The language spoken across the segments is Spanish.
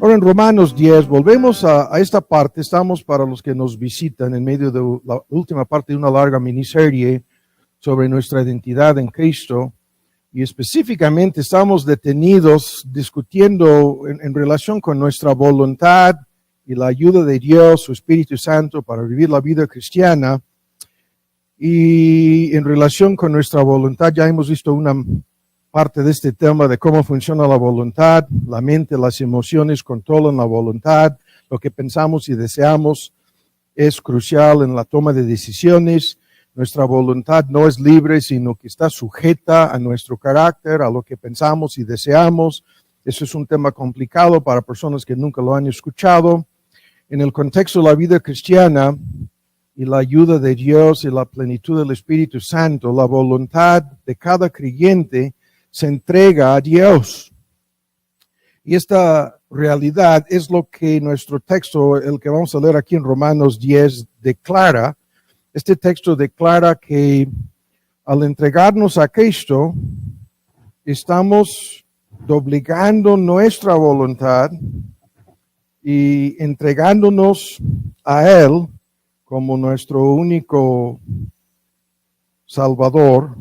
Ahora en Romanos 10, volvemos a esta parte. Estamos, para los que nos visitan, en medio de la última parte de una larga miniserie sobre nuestra identidad en Cristo, y específicamente estamos detenidos discutiendo en relación con nuestra voluntad y la ayuda de Dios, su Espíritu Santo, para vivir la vida cristiana. Y en relación con nuestra voluntad ya hemos visto una parte de este tema de cómo funciona la voluntad. La mente, las emociones controlan la voluntad. Lo que pensamos y deseamos es crucial en la toma de decisiones. Nuestra voluntad no es libre, sino que está sujeta a nuestro carácter, a lo que pensamos y deseamos. Eso es un tema complicado para personas que nunca lo han escuchado. En el contexto de la vida cristiana y la ayuda de Dios y la plenitud del Espíritu Santo, la voluntad de cada creyente se entrega a Dios. Y esta realidad es lo que nuestro texto, el que vamos a leer aquí en Romanos 10, declara. Este texto declara que al entregarnos a Cristo, estamos doblegando nuestra voluntad y entregándonos a Él como nuestro único Salvador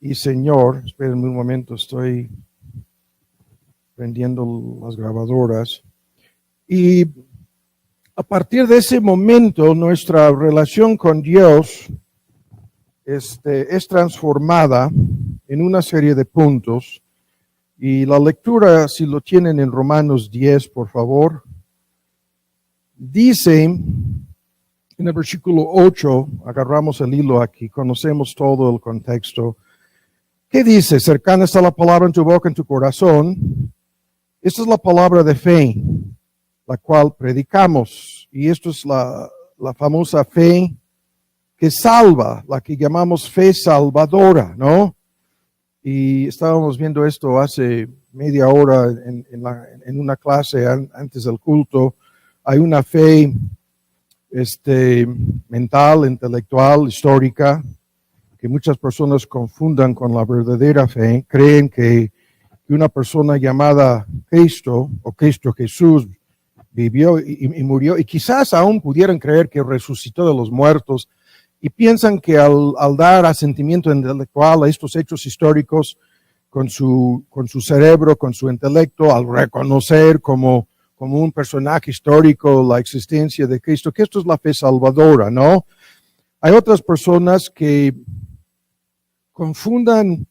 y Señor. Espérenme un momento, estoy prendiendo las grabadoras. Y a partir de ese momento, nuestra relación con Dios es transformada en una serie de puntos. Y la lectura, si lo tienen en Romanos 10, por favor, dice en el versículo 8, agarramos el hilo aquí, conocemos todo el contexto. ¿Qué dice? Cercana está la palabra en tu boca, en tu corazón. Esta es la palabra de fe, la cual predicamos. Y esto es la famosa fe que salva, la que llamamos fe salvadora, ¿no? Y estábamos viendo esto hace media hora en una clase antes del culto. Hay una fe mental, intelectual, histórica, que muchas personas confundan con la verdadera fe. Creen que una persona llamada Cristo o Cristo Jesús vivió y murió, y quizás aún pudieran creer que resucitó de los muertos, y piensan que al dar asentimiento intelectual a estos hechos históricos con su cerebro, con su intelecto, al reconocer como un personaje histórico la existencia de Cristo, que esto es la fe salvadora, ¿no? Hay otras personas que confundan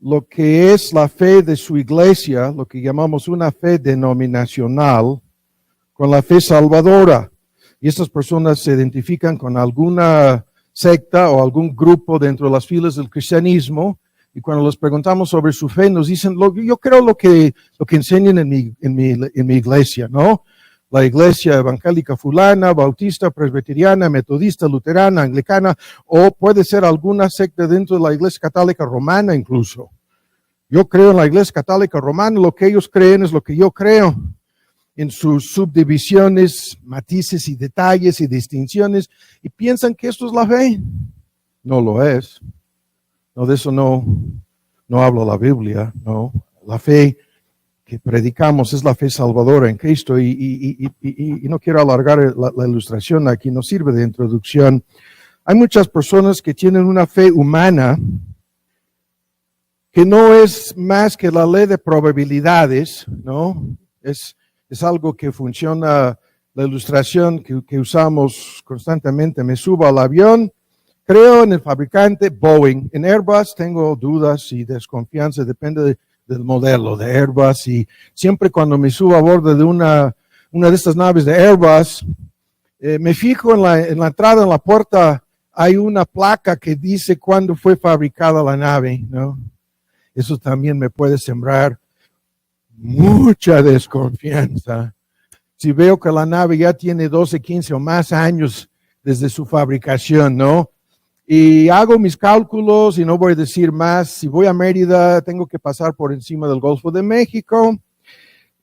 lo que es la fe de su iglesia, lo que llamamos una fe denominacional, con la fe salvadora. Y estas personas se identifican con alguna secta o algún grupo dentro de las filas del cristianismo, y cuando les preguntamos sobre su fe, nos dicen, yo creo lo que enseñan en mi iglesia, ¿no? La iglesia evangélica fulana, bautista, presbiteriana, metodista, luterana, anglicana, o puede ser alguna secta dentro de la iglesia católica romana incluso. Yo creo en la iglesia católica romana, lo que ellos creen es lo que yo creo, en sus subdivisiones, matices y detalles y distinciones, y piensan que esto es la fe. No lo es. No, de eso no habla la Biblia, no. La fe que predicamos es la fe salvadora en Cristo, y no quiero alargar la ilustración aquí, no sirve de introducción. Hay muchas personas que tienen una fe humana que no es más que la ley de probabilidades, ¿no? Es algo que funciona, la ilustración que usamos constantemente. Me subo al avión, creo en el fabricante Boeing. En Airbus tengo dudas y desconfianza, depende del modelo de Airbus. Y siempre cuando me subo a bordo de una de estas naves de Airbus, me fijo en la entrada, en la puerta, hay una placa que dice cuándo fue fabricada la nave, ¿no? Eso también me puede sembrar mucha desconfianza. Si veo que la nave ya tiene 12, 15 o más años desde su fabricación, ¿no? Y hago mis cálculos y no voy a decir más. Si voy a Mérida, tengo que pasar por encima del Golfo de México.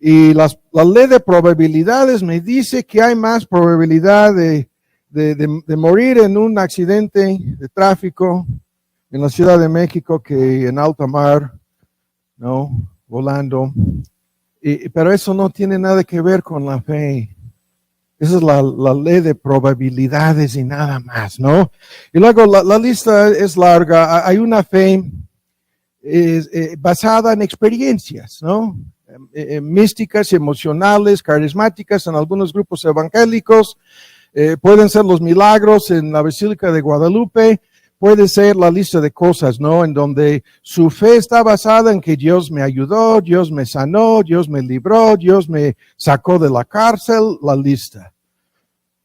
Y la ley de probabilidades me dice que hay más probabilidad de morir en un accidente de tráfico en la Ciudad de México que en alta mar, ¿no? Volando. Pero eso no tiene nada que ver con la fe. Esa es la ley de probabilidades y nada más, ¿no? Y luego la lista es larga. Hay una fe basada en experiencias, ¿no? Místicas, emocionales, carismáticas en algunos grupos evangélicos. Pueden ser los milagros en la Basílica de Guadalupe. Puede ser la lista de cosas, ¿no? En donde su fe está basada en que Dios me ayudó, Dios me sanó, Dios me libró, Dios me sacó de la cárcel, la lista,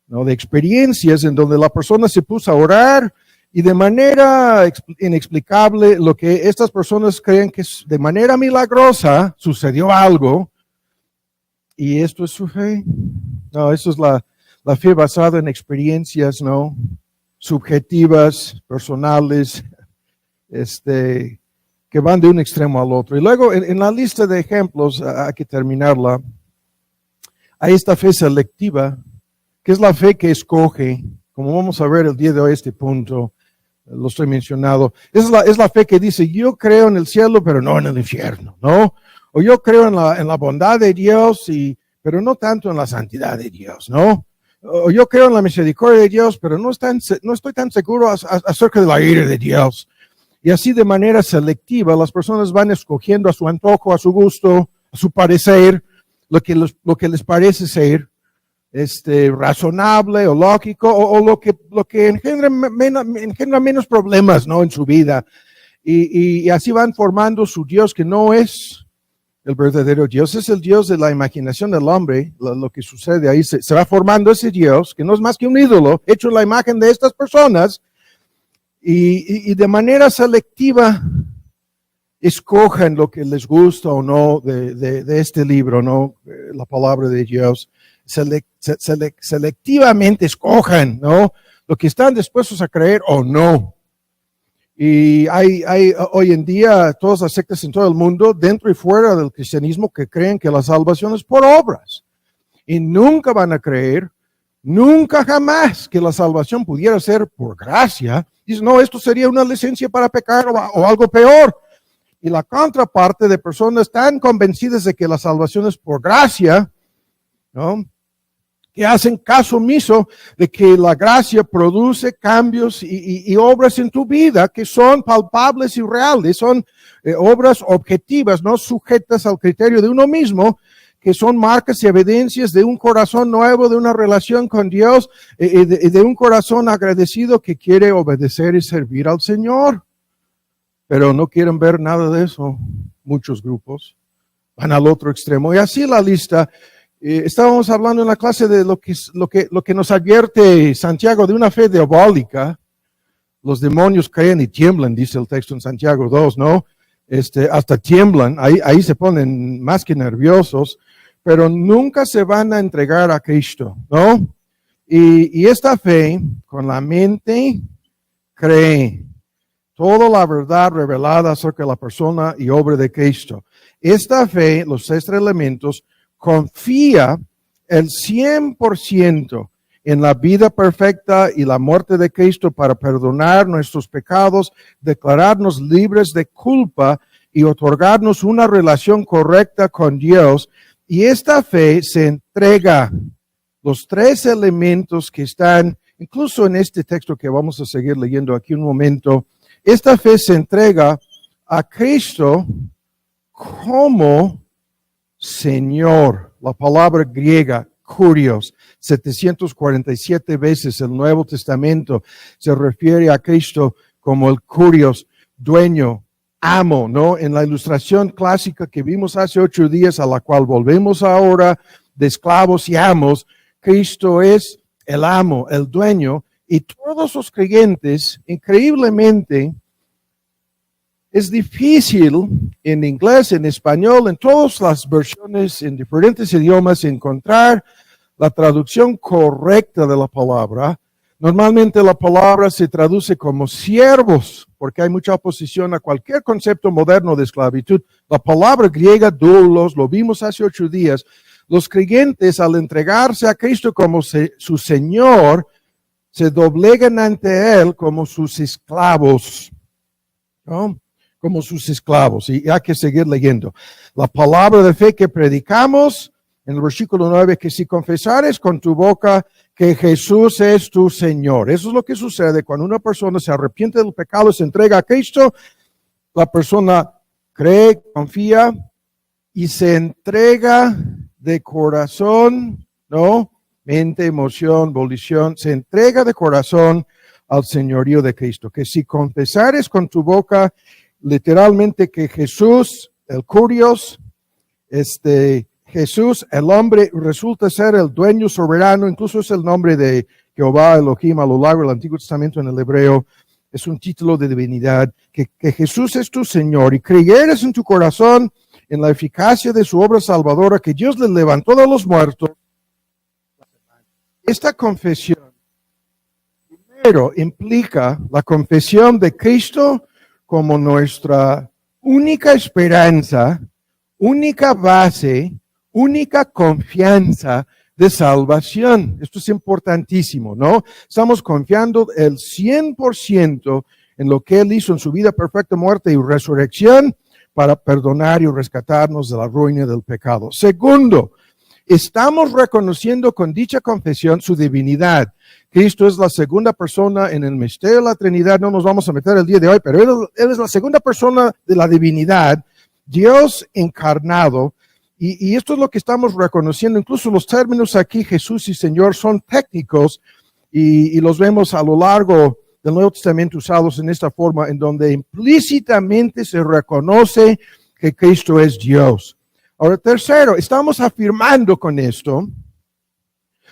¿no? De experiencias en donde la persona se puso a orar y de manera inexplicable, lo que estas personas creen que de manera milagrosa sucedió algo, y esto es su fe. No, eso es la fe basada en experiencias, ¿no? Subjetivas, personales, que van de un extremo al otro. Y luego, en la lista de ejemplos, hay que terminarla, hay esta fe selectiva, que es la fe que escoge, como vamos a ver el día de hoy, este punto, lo estoy mencionando, es la fe que dice, yo creo en el cielo, pero no en el infierno, ¿no? O yo creo en la bondad de Dios, pero no tanto en la santidad de Dios, ¿no? O yo creo en la misericordia de Dios, pero no estoy tan seguro acerca de la ira de Dios. Y así de manera selectiva, las personas van escogiendo a su antojo, a su gusto, a su parecer, lo que les parece ser razonable o lógico, o lo que engendra menos problemas, ¿no? En su vida. Y así van formando su Dios, que no es el verdadero Dios. Es el Dios de la imaginación del hombre. Lo que sucede ahí, se va formando ese Dios, que no es más que un ídolo, hecho en la imagen de estas personas, y de manera selectiva escojan lo que les gusta o no de este libro, ¿no? La palabra de Dios. Selectivamente escojan, ¿no? Lo que están dispuestos a creer o no. Y hay hoy en día todas las sectas en todo el mundo, dentro y fuera del cristianismo, que creen que la salvación es por obras. Y nunca van a creer, nunca jamás, que la salvación pudiera ser por gracia. Dicen, no, esto sería una licencia para pecar o algo peor. Y la contraparte de personas tan convencidas de que la salvación es por gracia, ¿no? Que hacen caso omiso de que la gracia produce cambios y obras en tu vida que son palpables y reales, son obras objetivas, no sujetas al criterio de uno mismo, que son marcas y evidencias de un corazón nuevo, de una relación con Dios, de un corazón agradecido que quiere obedecer y servir al Señor. Pero no quieren ver nada de eso. Muchos grupos van al otro extremo. Y así la lista. Estábamos hablando en la clase de lo que nos advierte Santiago de una fe diabólica. Los demonios creen y tiemblan, dice el texto en Santiago 2, ¿no? Hasta tiemblan, ahí se ponen más que nerviosos, pero nunca se van a entregar a Cristo, ¿no? Y esta fe, con la mente, cree toda la verdad revelada acerca de la persona y obra de Cristo. Esta fe, los 6 elementos, confía el 100% en la vida perfecta y la muerte de Cristo para perdonar nuestros pecados, declararnos libres de culpa y otorgarnos una relación correcta con Dios. Y esta fe se entrega, los 3 elementos que están, incluso en este texto que vamos a seguir leyendo aquí un momento, esta fe se entrega a Cristo como Señor. La palabra griega, kurios, 747 veces el Nuevo Testamento se refiere a Cristo como el kurios, dueño, amo, ¿no? En la ilustración clásica que vimos hace 8 días, a la cual volvemos ahora, de esclavos y amos, Cristo es el amo, el dueño, y todos los creyentes, increíblemente, es difícil en inglés, en español, en todas las versiones, en diferentes idiomas, encontrar la traducción correcta de la palabra. Normalmente la palabra se traduce como siervos, porque hay mucha oposición a cualquier concepto moderno de esclavitud. La palabra griega doulos, lo vimos hace 8 días. Los creyentes, al entregarse a Cristo como su Señor, se doblegan ante Él como sus esclavos, ¿no? como sus esclavos. Y hay que seguir leyendo. La palabra de fe que predicamos, en el versículo 9, que si confesares con tu boca que Jesús es tu Señor. Eso es lo que sucede cuando una persona se arrepiente del pecado y se entrega a Cristo. La persona cree, confía y se entrega de corazón, ¿no? Mente, emoción, volición, se entrega de corazón al señorío de Cristo. Que si confesares con tu boca literalmente que Jesús, el Kurios, Jesús, el hombre, resulta ser el dueño soberano, incluso es el nombre de Jehová Elohim a lo largo del Antiguo Testamento en el hebreo, es un título de divinidad, que Jesús es tu Señor y creyeres en tu corazón en la eficacia de su obra salvadora, que Dios le levantó de los muertos. Esta confesión primero implica la confesión de Cristo como nuestra única esperanza, única base, única confianza de salvación. Esto es importantísimo, ¿no? Estamos confiando el 100% en lo que Él hizo en su vida, perfecta muerte y resurrección para perdonar y rescatarnos de la ruina del pecado. Segundo, estamos reconociendo con dicha confesión su divinidad. Cristo es la segunda persona en el misterio de la Trinidad. No nos vamos a meter el día de hoy, pero Él es la segunda persona de la divinidad, Dios encarnado. Y esto es lo que estamos reconociendo. Incluso los términos aquí, Jesús y Señor, son técnicos y los vemos a lo largo del Nuevo Testamento usados en esta forma, en donde implícitamente se reconoce que Cristo es Dios. Ahora, tercero, estamos afirmando con esto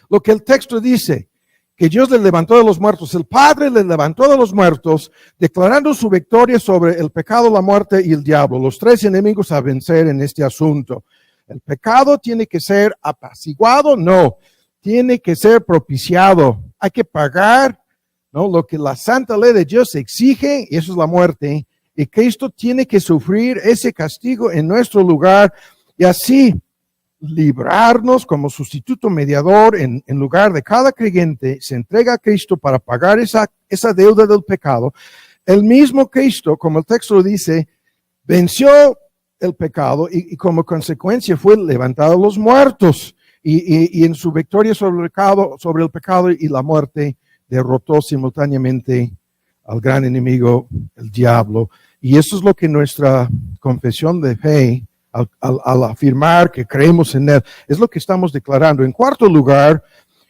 lo que el texto dice, que Dios le levantó de los muertos. El Padre le levantó de los muertos, declarando su victoria sobre el pecado, la muerte y el diablo, los tres enemigos a vencer en este asunto. ¿El pecado tiene que ser apaciguado? No, tiene que ser propiciado. Hay que pagar, ¿no?, lo que la santa ley de Dios exige, y eso es la muerte. Y Cristo tiene que sufrir ese castigo en nuestro lugar y así librarnos como sustituto mediador en lugar de cada creyente. Se entrega a Cristo para pagar esa deuda del pecado. El mismo Cristo, como el texto dice, venció el pecado y como consecuencia fue levantado de los muertos y en su victoria sobre el pecado y la muerte derrotó simultáneamente al gran enemigo, el diablo. Y eso es lo que nuestra confesión de fe, al afirmar que creemos en Él, es lo que estamos declarando. En cuarto lugar,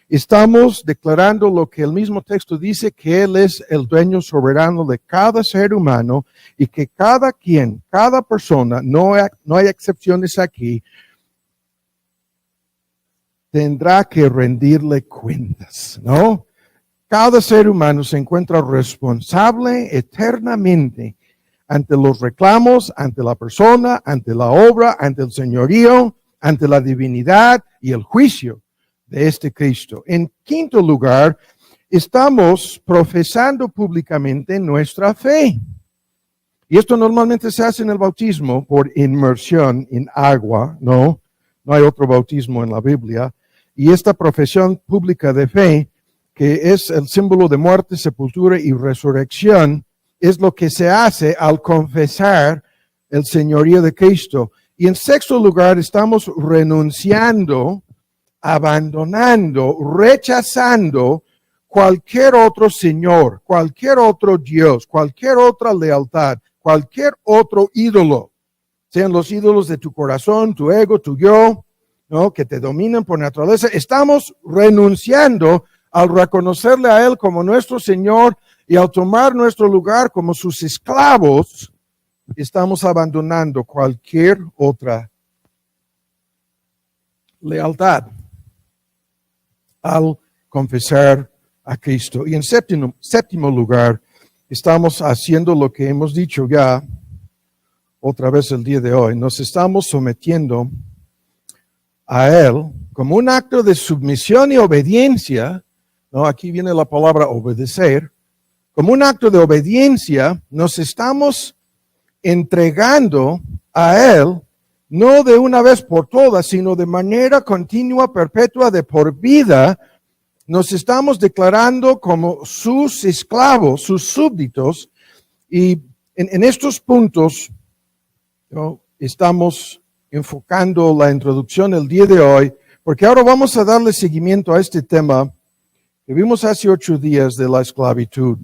estamos declarando lo que el mismo texto dice, que Él es el dueño soberano de cada ser humano y que cada persona, no hay excepciones aquí, tendrá que rendirle cuentas, ¿no? Cada ser humano se encuentra responsable eternamente ante los reclamos, ante la persona, ante la obra, ante el señorío, ante la divinidad y el juicio de este Cristo. En quinto lugar, estamos profesando públicamente nuestra fe. Y esto normalmente se hace en el bautismo por inmersión en agua, ¿no? No hay otro bautismo en la Biblia. Y esta profesión pública de fe, que es el símbolo de muerte, sepultura y resurrección, es lo que se hace al confesar el señorío de Cristo. Y en sexto lugar, estamos renunciando, abandonando, rechazando cualquier otro señor, cualquier otro Dios, cualquier otra lealtad, cualquier otro ídolo, sean los ídolos de tu corazón, tu ego, tu yo, ¿no?, que te dominan por naturaleza. Estamos renunciando al reconocerle a Él como nuestro Señor y al tomar nuestro lugar como sus esclavos. Estamos abandonando cualquier otra lealtad al confesar a Cristo. Y en séptimo lugar, estamos haciendo lo que hemos dicho ya otra vez el día de hoy. Nos estamos sometiendo a Él como un acto de submisión y obediencia, ¿no? Aquí viene la palabra obedecer. Como un acto de obediencia, nos estamos entregando a Él, no de una vez por todas, sino de manera continua, perpetua, de por vida. Nos estamos declarando como sus esclavos, sus súbditos, y En estos puntos, ¿no?, estamos enfocando la introducción el día de hoy, porque ahora vamos a darle seguimiento a este tema que vimos hace 8 días de la esclavitud.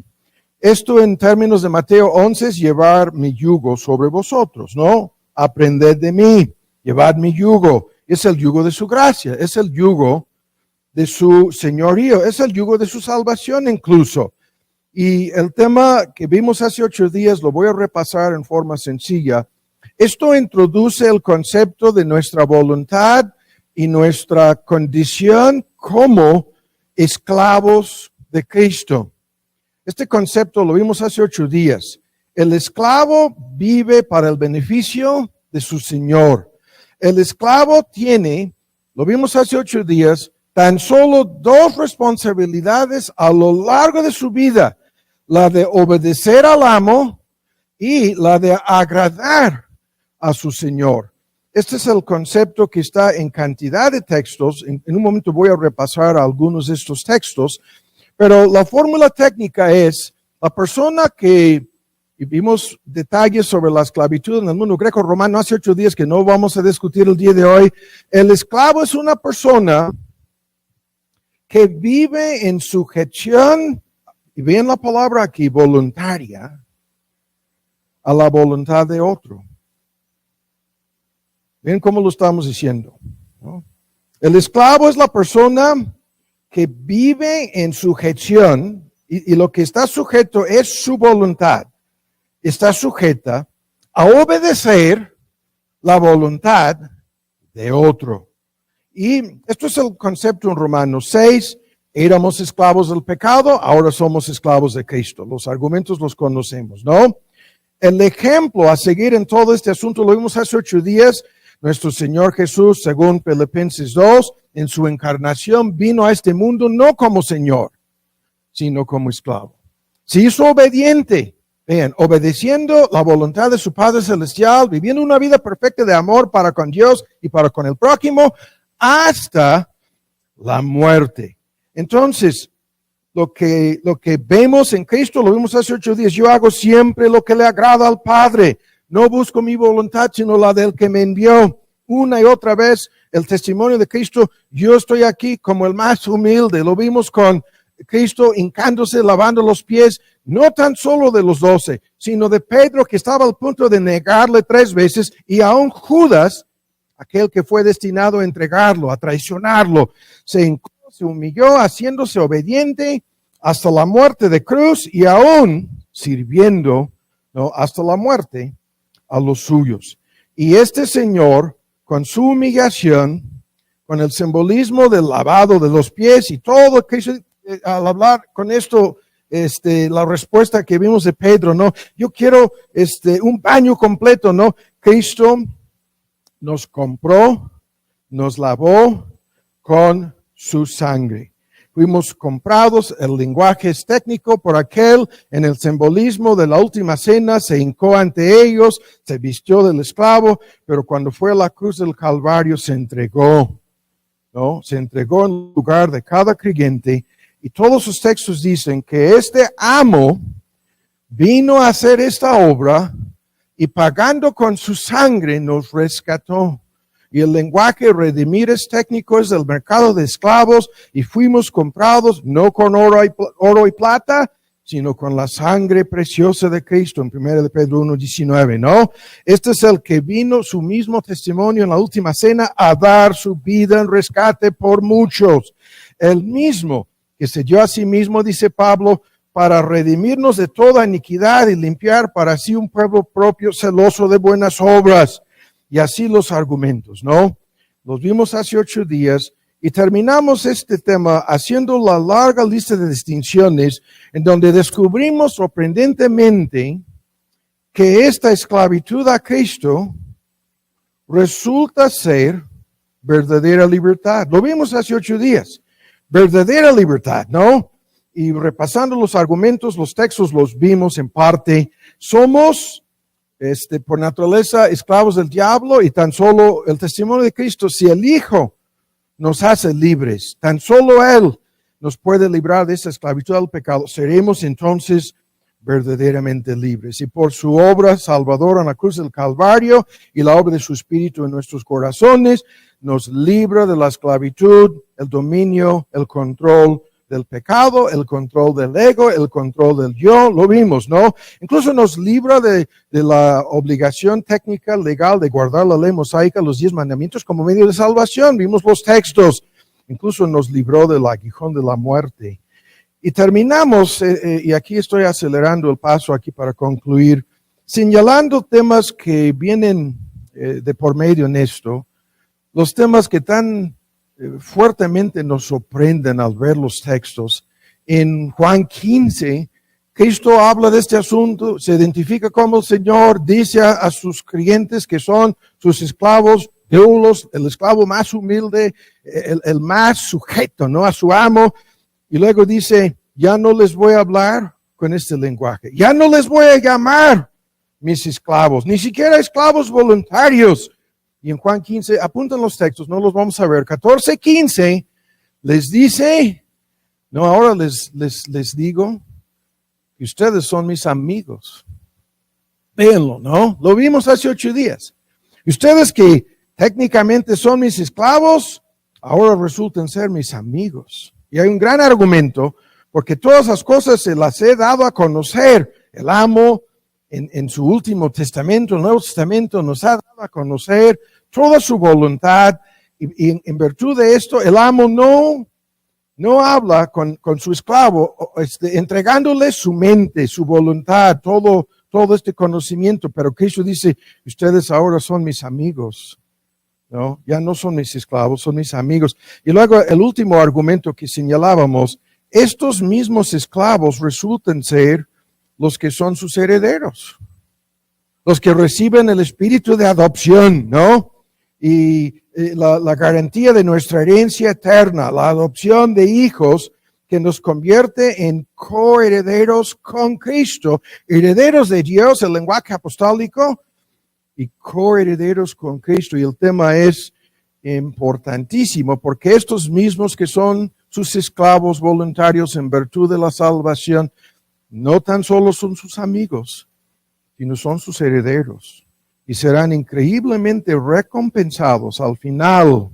Esto en términos de Mateo 11 es llevar mi yugo sobre vosotros, ¿no? Aprended de mí, llevad mi yugo. Es el yugo de su gracia, es el yugo de su señorío, es el yugo de su salvación incluso. Y el tema que vimos hace 8 días lo voy a repasar en forma sencilla. Esto introduce el concepto de nuestra voluntad y nuestra condición como esclavos de Cristo. Este concepto lo vimos hace 8 días. El esclavo vive para el beneficio de su Señor. El esclavo tiene, lo vimos hace 8 días, tan solo 2 responsabilidades a lo largo de su vida: la de obedecer al amo y la de agradar a su Señor. Este es el concepto que está en cantidad de textos. En un momento voy a repasar algunos de estos textos, pero la fórmula técnica es la persona que, y vimos detalles sobre la esclavitud en el mundo greco-romano hace 8 días que no vamos a discutir el día de hoy. El esclavo es una persona que vive en sujeción, y vean la palabra aquí, voluntaria, a la voluntad de otro. Ven cómo lo estamos diciendo, ¿no? El esclavo es la persona que vive en sujeción, y lo que está sujeto es su voluntad. Está sujeta a obedecer la voluntad de otro. Y esto es el concepto en Romanos 6. Éramos esclavos del pecado, ahora somos esclavos de Cristo. Los argumentos los conocemos, ¿no? El ejemplo a seguir en todo este asunto lo vimos hace 8 días. Nuestro Señor Jesús, según Filipenses 2, en su encarnación vino a este mundo no como Señor, sino como esclavo. Se hizo obediente, vean, obedeciendo la voluntad de su Padre Celestial, viviendo una vida perfecta de amor para con Dios y para con el prójimo, hasta la muerte. Entonces, lo que vemos en Cristo, lo vimos hace 8 días, yo hago siempre lo que le agrada al Padre. No busco mi voluntad, sino la del que me envió. Una y otra vez, el testimonio de Cristo, yo estoy aquí como el más humilde. Lo vimos con Cristo hincándose, lavando los pies, no tan solo de los 12, sino de Pedro, que estaba al punto de negarle 3 veces, y aún Judas, aquel que fue destinado a entregarlo, a traicionarlo, se humilló haciéndose obediente hasta la muerte de cruz y aún sirviendo, ¿no?, hasta la muerte a los suyos. Y este Señor, con su humillación, con el simbolismo del lavado de los pies y todo, que al hablar con esto, la respuesta que vimos de Pedro, ¿no? Yo quiero un baño completo, ¿no? Cristo nos compró, nos lavó con su sangre. Fuimos comprados, el lenguaje es técnico por aquel, en el simbolismo de la última cena, se hincó ante ellos, se vistió del esclavo, pero cuando fue a la cruz del Calvario se entregó, ¿no? Se entregó en lugar de cada creyente, y todos los textos dicen que este amo vino a hacer esta obra y pagando con su sangre nos rescató. Y el lenguaje redimir es técnico, es del mercado de esclavos, y fuimos comprados no con oro y plata, sino con la sangre preciosa de Cristo, en 1 de Pedro 1:19, ¿no? Este es el que vino su mismo testimonio en la última cena a dar su vida en rescate por muchos. El mismo que se dio a sí mismo, dice Pablo, para redimirnos de toda iniquidad y limpiar para sí un pueblo propio celoso de buenas obras. Y así los argumentos, ¿no? Los vimos hace 8 días y terminamos este tema haciendo la larga lista de distinciones en donde descubrimos sorprendentemente que esta esclavitud a Cristo resulta ser verdadera libertad. Lo vimos hace 8 días. Verdadera libertad, ¿no? Y repasando los argumentos, los textos los vimos en parte. Somos por naturaleza esclavos del diablo y tan solo el testimonio de Cristo, si el Hijo nos hace libres, tan solo Él nos puede librar de esa esclavitud al pecado. Seremos entonces verdaderamente libres. Y por su obra salvadora en la cruz del Calvario y la obra de su Espíritu en nuestros corazones, nos libra de la esclavitud, el dominio, el control del pecado, el control del ego, el control del yo, lo vimos, ¿no? Incluso nos libra de la obligación técnica, legal de guardar la ley mosaica, los 10 mandamientos como medio de salvación. Vimos los textos. Incluso nos libró del aguijón de la muerte. Y terminamos, y aquí estoy acelerando el paso aquí para concluir, señalando temas que vienen de por medio en esto, los temas que tan fuertemente nos sorprenden al ver los textos. En Juan 15, Cristo habla de este asunto, se identifica como el Señor, dice a sus creyentes que son sus esclavos, doulos, el esclavo más humilde, el más sujeto, ¿no?, a su amo. Y luego dice, ya no les voy a hablar con este lenguaje, ya no les voy a llamar mis esclavos, ni siquiera esclavos voluntarios. Y en Juan 15, apuntan los textos, no los vamos a ver, 14, 15, les dice, no, ahora les digo que ustedes son mis amigos. Véanlo, ¿no? Lo vimos hace 8 días. Ustedes que técnicamente son mis esclavos, ahora resultan ser mis amigos. Y hay un gran argumento, porque todas las cosas se las he dado a conocer. El amo, en su último testamento, el Nuevo Testamento, nos ha dado a conocer toda su voluntad. Y en virtud de esto, el amo no habla con su esclavo, entregándole su mente, su voluntad, todo este conocimiento. Pero Cristo dice, ustedes ahora son mis amigos. ¿No? Ya no son mis esclavos, son mis amigos. Y luego el último argumento que señalábamos, estos mismos esclavos resultan ser los que son sus herederos, los que reciben el espíritu de adopción, ¿no? Y la garantía de nuestra herencia eterna, la adopción de hijos que nos convierte en coherederos con Cristo, herederos de Dios, el lenguaje apostólico, y coherederos con Cristo. Y el tema es importantísimo, porque estos mismos que son sus esclavos voluntarios en virtud de la salvación, no tan solo son sus amigos, sino son sus herederos. Y serán increíblemente recompensados al final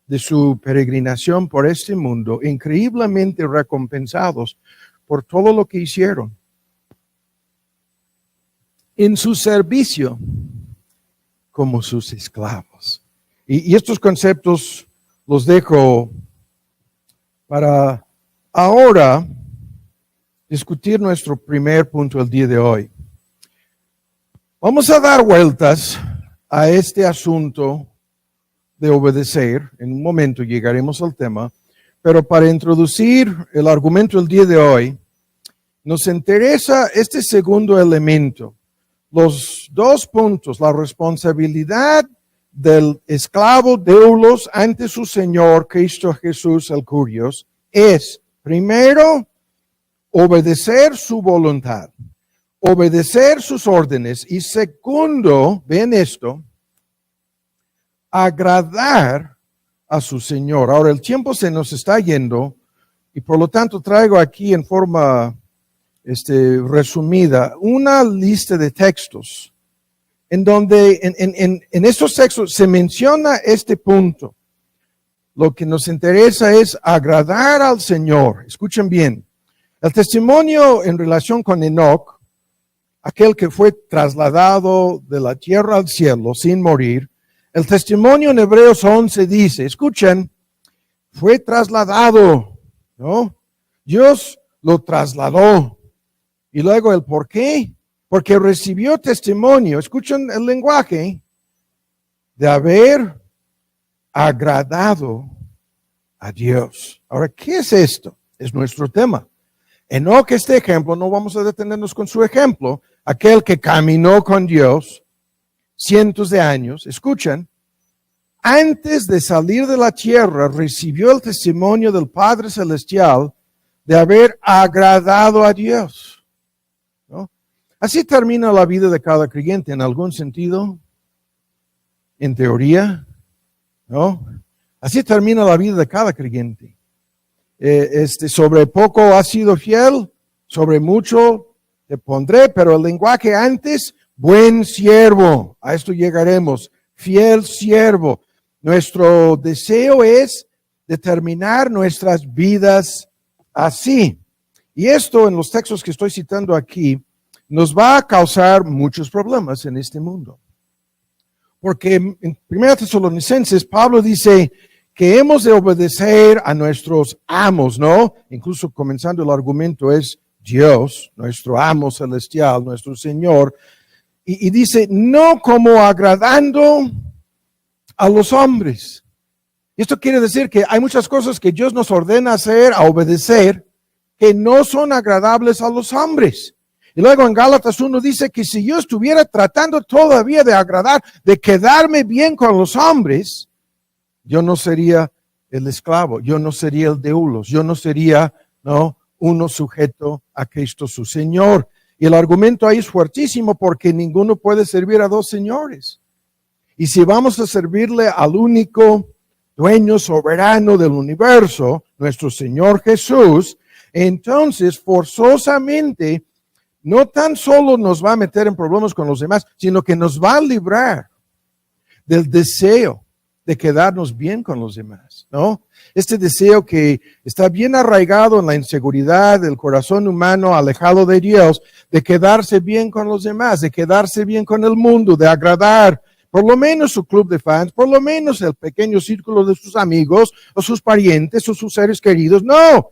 de su peregrinación por este mundo, increíblemente recompensados por todo lo que hicieron en su servicio como sus esclavos. Y estos conceptos los dejo para ahora discutir nuestro primer punto el día de hoy. Vamos a dar vueltas a este asunto de obedecer. En un momento llegaremos al tema, pero para introducir el argumento del día de hoy, nos interesa este segundo elemento. Los 2 puntos, la responsabilidad del esclavo doulos ante su Señor, Cristo Jesús el Curios, es, primero, obedecer su voluntad, obedecer sus órdenes, y segundo, ven esto, agradar a su Señor. Ahora, el tiempo se nos está yendo, y por lo tanto traigo aquí en forma resumida una lista de textos en donde en estos textos se menciona este punto. Lo que nos interesa es agradar al Señor. Escuchen bien. El testimonio en relación con Enoc, aquel que fue trasladado de la tierra al cielo sin morir, el testimonio en Hebreos 11 dice, escuchen, fue trasladado, ¿no? Dios lo trasladó. Y luego el por qué, porque recibió testimonio, escuchen el lenguaje, de haber agradado a Dios. Ahora, ¿qué es esto? Es nuestro tema. Enoc, este ejemplo, no vamos a detenernos con su ejemplo, aquel que caminó con Dios cientos de años, escuchen, antes de salir de la tierra recibió el testimonio del Padre Celestial de haber agradado a Dios. ¿No? Así termina la vida de cada creyente en algún sentido, en teoría, ¿no? Así termina la vida de cada creyente. Sobre poco has sido fiel, sobre mucho te pondré, pero el lenguaje antes, buen siervo, a esto llegaremos, fiel siervo. Nuestro deseo es determinar nuestras vidas así. Y esto en los textos que estoy citando aquí nos va a causar muchos problemas en este mundo. Porque en 1 Tesalonicenses, Pablo dice que hemos de obedecer a nuestros amos, ¿no? Incluso comenzando el argumento es Dios, nuestro amo celestial, nuestro Señor. Y dice, no como agradando a los hombres. Y esto quiere decir que hay muchas cosas que Dios nos ordena hacer, a obedecer, que no son agradables a los hombres. Y luego en Gálatas 1 dice que si yo estuviera tratando todavía de agradar, de quedarme bien con los hombres, yo no sería el esclavo, yo no sería el doulos, yo no sería, ¿no?, uno sujeto a Cristo su Señor. Y el argumento ahí es fuertísimo porque ninguno puede servir a dos señores. Y si vamos a servirle al único dueño soberano del universo, nuestro Señor Jesús, entonces forzosamente no tan solo nos va a meter en problemas con los demás, sino que nos va a librar del deseo de quedarnos bien con los demás, ¿no? Este deseo que está bien arraigado en la inseguridad del corazón humano, alejado de Dios, de quedarse bien con los demás, de quedarse bien con el mundo, de agradar por lo menos su club de fans, por lo menos el pequeño círculo de sus amigos o sus parientes o sus seres queridos. No,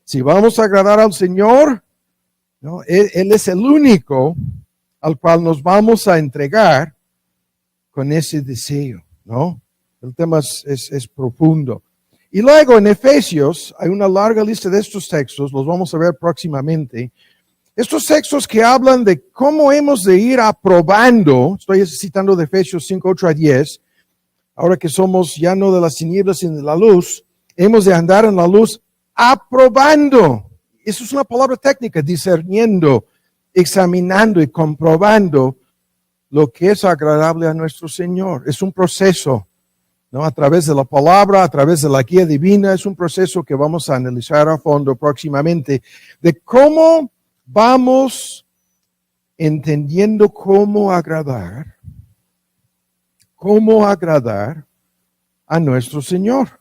si vamos a agradar al Señor, ¿no?, Él es el único al cual nos vamos a entregar con ese deseo, ¿no? El tema es profundo. Y luego en Efesios hay una larga lista de estos textos, los vamos a ver próximamente. Estos textos que hablan de cómo hemos de ir aprobando, estoy citando de Efesios 5, 8 a 10, ahora que somos ya no de las tinieblas sino de la luz, hemos de andar en la luz aprobando. Eso es una palabra técnica, discerniendo, examinando y comprobando lo que es agradable a nuestro Señor. Es un proceso, ¿no? A través de la palabra, a través de la guía divina, es un proceso que vamos a analizar a fondo próximamente, de cómo vamos entendiendo cómo agradar a nuestro Señor.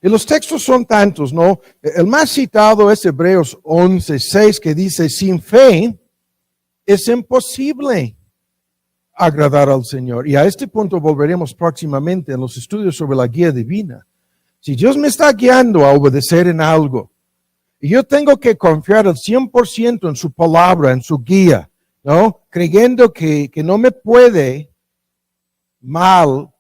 Y los textos son tantos, ¿no? El más citado es Hebreos 11:6, que dice, sin fe es imposible agradar al Señor. Y a este punto volveremos próximamente en los estudios sobre la guía divina. Si Dios me está guiando a obedecer en algo, y yo tengo que confiar al 100% en su palabra, en su guía, ¿no? Creyendo que no me puede mal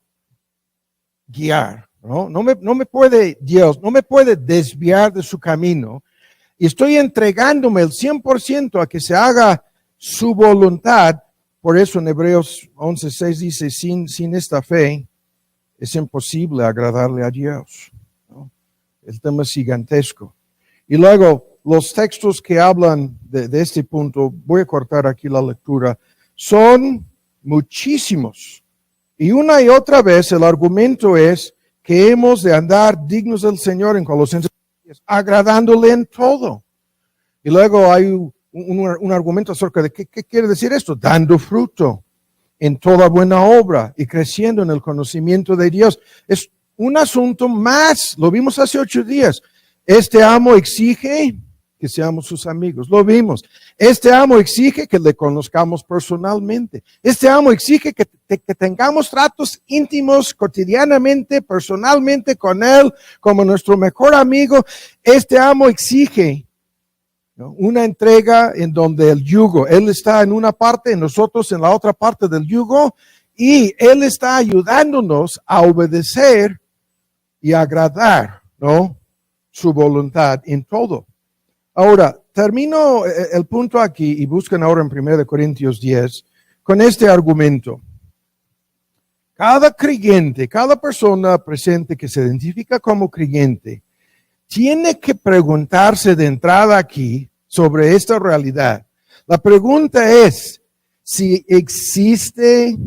guiar, ¿no? No me puede, Dios, no me puede desviar de su camino. Y estoy entregándome el 100% a que se haga su voluntad. Por eso en Hebreos 11:6 dice, sin esta fe es imposible agradarle a Dios, ¿no? El tema es gigantesco. Y luego, los textos que hablan de este punto, voy a cortar aquí la lectura, son muchísimos. Y una y otra vez el argumento es que hemos de andar dignos del Señor en Colosenses, agradándole en todo. Y luego hay un argumento acerca de qué quiere decir esto, dando fruto en toda buena obra y creciendo en el conocimiento de Dios. Es un asunto más, lo vimos hace 8 días. Este amo exige que seamos sus amigos, lo vimos. Este amo exige que le conozcamos personalmente. Este amo exige que tengamos tratos íntimos cotidianamente, personalmente con él, como nuestro mejor amigo. Este amo exige, ¿no?, una entrega en donde el yugo, él está en una parte, nosotros en la otra parte del yugo, y él está ayudándonos a obedecer y agradar, ¿no?, su voluntad en todo. Ahora, termino el punto aquí y busquen ahora en 1 Corintios 10 con este argumento. Cada creyente, cada persona presente que se identifica como creyente, tiene que preguntarse de entrada aquí sobre esta realidad. La pregunta es si existe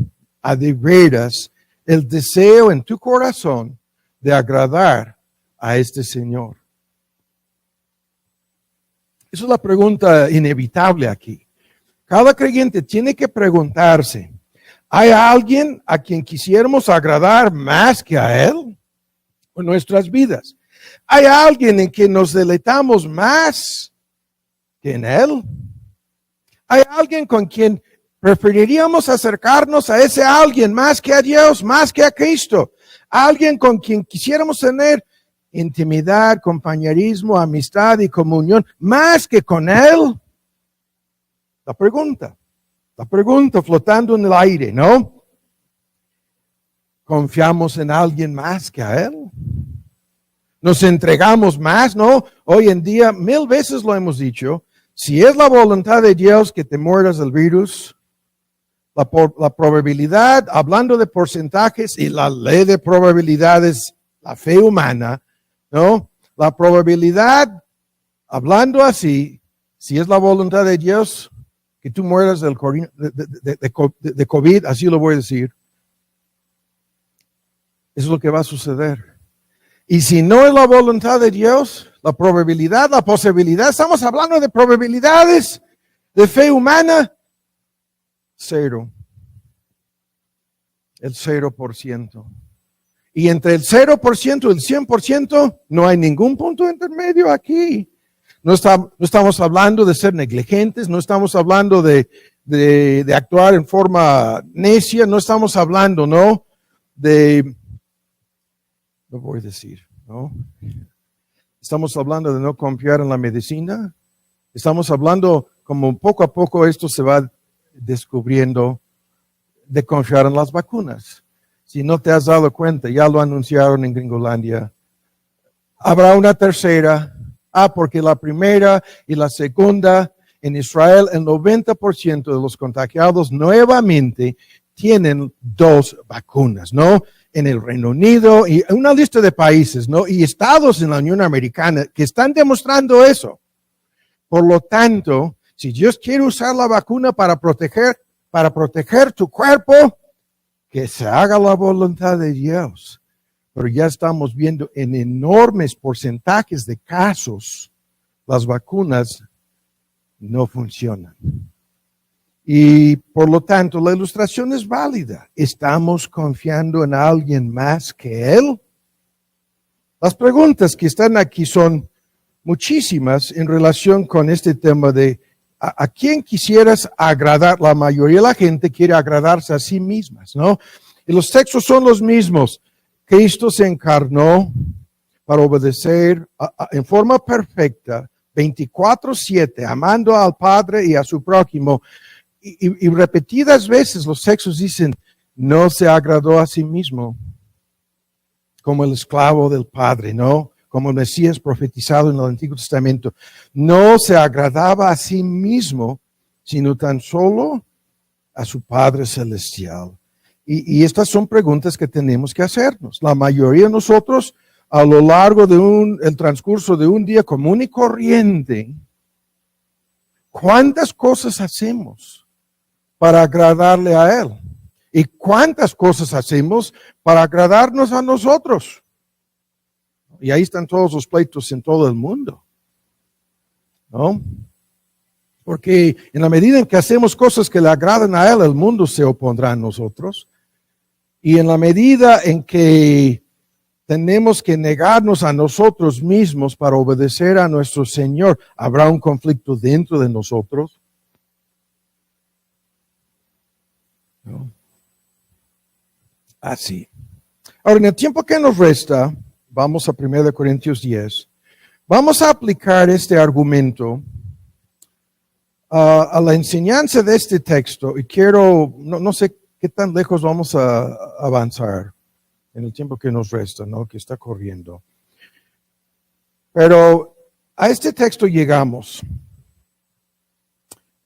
a de veras el deseo en tu corazón de agradar a este Señor. Esa es la pregunta inevitable aquí. Cada creyente tiene que preguntarse, ¿hay alguien a quien quisiéramos agradar más que a Él en nuestras vidas? ¿Hay alguien en quien nos deleitamos más que en Él? ¿Hay alguien con quien preferiríamos acercarnos a ese alguien más que a Dios, más que a Cristo? ¿Alguien con quien quisiéramos tener intimidad, compañerismo, amistad y comunión más que con Él? La pregunta flotando en el aire, ¿no? ¿Confiamos en alguien más que a Él? ¿Nos entregamos más? ¿No? Hoy en día, 1000 veces lo hemos dicho, si es la voluntad de Dios que te mueras del virus, la probabilidad, hablando de porcentajes y la ley de probabilidades, la fe humana, ¿no? La probabilidad, hablando así, si es la voluntad de Dios, que tú mueras de COVID, así lo voy a decir. Eso es lo que va a suceder. Y si no es la voluntad de Dios, la probabilidad, la posibilidad, estamos hablando de probabilidades de fe humana, 0. El 0%. Y entre el 0% y el 100% no hay ningún punto intermedio aquí. No estamos hablando de ser negligentes, no estamos hablando de actuar en forma necia, no estamos hablando, ¿no? No voy a decir, ¿no? Estamos hablando de no confiar en la medicina. Estamos hablando, como poco a poco esto se va descubriendo, de confiar en las vacunas. Si no te has dado cuenta, ya lo anunciaron en Gringolandia. Habrá una tercera. Porque la primera y la segunda en Israel, el 90% de los contagiados nuevamente tienen 2 vacunas, ¿no? En el Reino Unido y una lista de países, ¿no? Y estados en la Unión Americana que están demostrando eso. Por lo tanto, si Dios quiere usar la vacuna para proteger tu cuerpo, que se haga la voluntad de Dios. Pero ya estamos viendo en enormes porcentajes de casos, las vacunas no funcionan. Y por lo tanto, la ilustración es válida. ¿Estamos confiando en alguien más que Él? Las preguntas que están aquí son muchísimas en relación con este tema de ¿a quién quisieras agradar? La mayoría de la gente quiere agradarse a sí mismas, ¿no? Y los textos son los mismos. Cristo se encarnó para obedecer en forma perfecta, 24/7, amando al Padre y a su prójimo. Y repetidas veces los textos dicen, no se agradó a sí mismo como el esclavo del Padre, ¿no? Como el Mesías profetizado en el Antiguo Testamento. No se agradaba a sí mismo, sino tan solo a su Padre Celestial. Y estas son preguntas que tenemos que hacernos. La mayoría de nosotros, a lo largo de el transcurso de un día común y corriente, ¿cuántas cosas hacemos para agradarle a Él? ¿Y cuántas cosas hacemos para agradarnos a nosotros? Y ahí están todos los pleitos en todo el mundo, ¿no? Porque en la medida en que hacemos cosas que le agradan a Él, el mundo se opondrá a nosotros. Y en la medida en que tenemos que negarnos a nosotros mismos para obedecer a nuestro Señor, habrá un conflicto dentro de nosotros. ¿No? Así. Ahora, en el tiempo que nos resta, vamos a 1 Corintios 10, vamos a aplicar este argumento a la enseñanza de este texto. Y quiero, no sé qué tan lejos vamos a avanzar en el tiempo que nos resta, ¿no? Que está corriendo. Pero a este texto llegamos.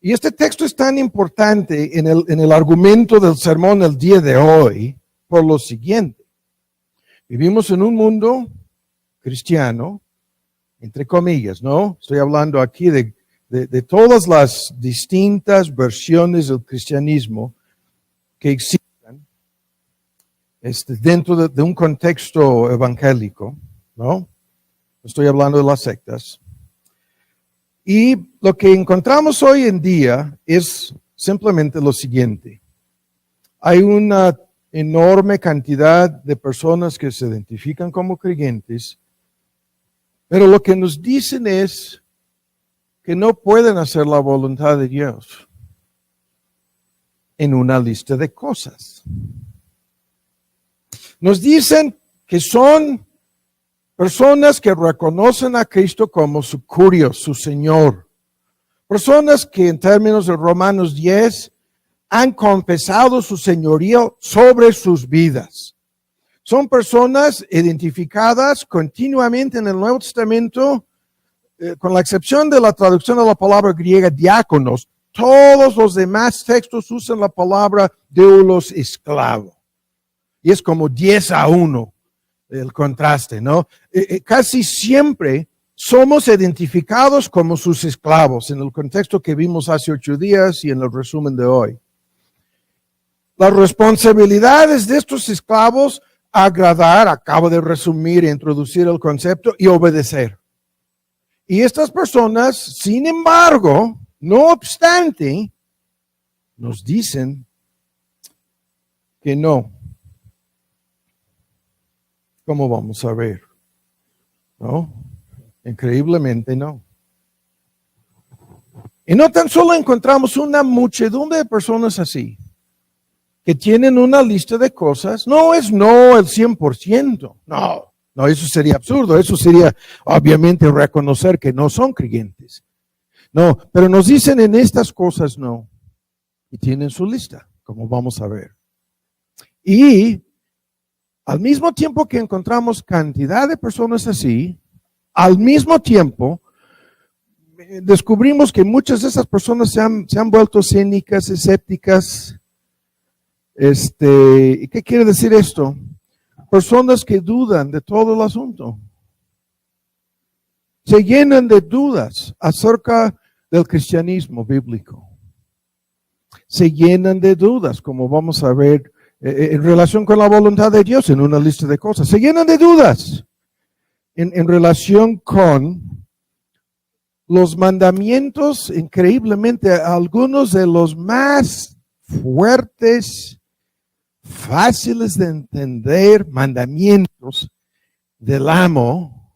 Y este texto es tan importante en el argumento del sermón el día de hoy por lo siguiente. Vivimos en un mundo cristiano, entre comillas, ¿no? Estoy hablando aquí de todas las distintas versiones del cristianismo que existan dentro de un contexto evangélico, ¿no? Estoy hablando de las sectas. Y lo que encontramos hoy en día es simplemente lo siguiente. Hay una enorme cantidad de personas que se identifican como creyentes, pero lo que nos dicen es que no pueden hacer la voluntad de Dios en una lista de cosas. Nos dicen que son personas que reconocen a Cristo como su Kyrios, su Señor. Personas que en términos de Romanos 10 han confesado su señorío sobre sus vidas. Son personas identificadas continuamente en el Nuevo Testamento, con la excepción de la traducción de la palabra griega diáconos. Todos los demás textos usan la palabra doulos, esclavo. Y es como 10-1 el contraste, ¿no? Casi siempre somos identificados como sus esclavos en el contexto que vimos hace 8 días y en el resumen de hoy. Las responsabilidades de estos esclavos, agradar, acabo de resumir e introducir el concepto, y obedecer. Y estas personas, sin embargo, no obstante, nos dicen que no. ¿Cómo vamos a ver? ¿No? Increíblemente no. Y no tan solo encontramos una muchedumbre de personas así, que tienen una lista de cosas. No es no el 100%. No, eso sería absurdo. Eso sería obviamente reconocer que no son creyentes. No, pero nos dicen en estas cosas no. Y tienen su lista, como vamos a ver. Y al mismo tiempo que encontramos cantidad de personas así, al mismo tiempo descubrimos que muchas de esas personas se han vuelto cínicas, escépticas. ¿Qué quiere decir esto? Personas que dudan de todo el asunto. Se llenan de dudas acerca del cristianismo bíblico. Se llenan de dudas, como vamos a ver, en relación con la voluntad de Dios en una lista de cosas. Se llenan de dudas en relación con los mandamientos, increíblemente, algunos de los más fuertes, fáciles de entender mandamientos del amo,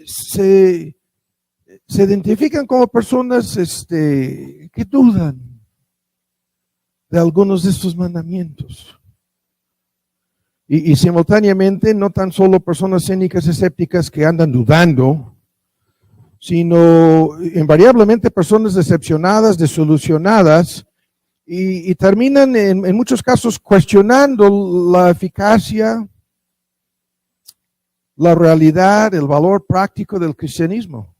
se identifican como personas que dudan de algunos de estos mandamientos. Y simultáneamente, no tan solo personas cínicas, escépticas que andan dudando, sino invariablemente personas decepcionadas, desilusionadas, y terminan en muchos casos cuestionando la eficacia, la realidad, el valor práctico del cristianismo.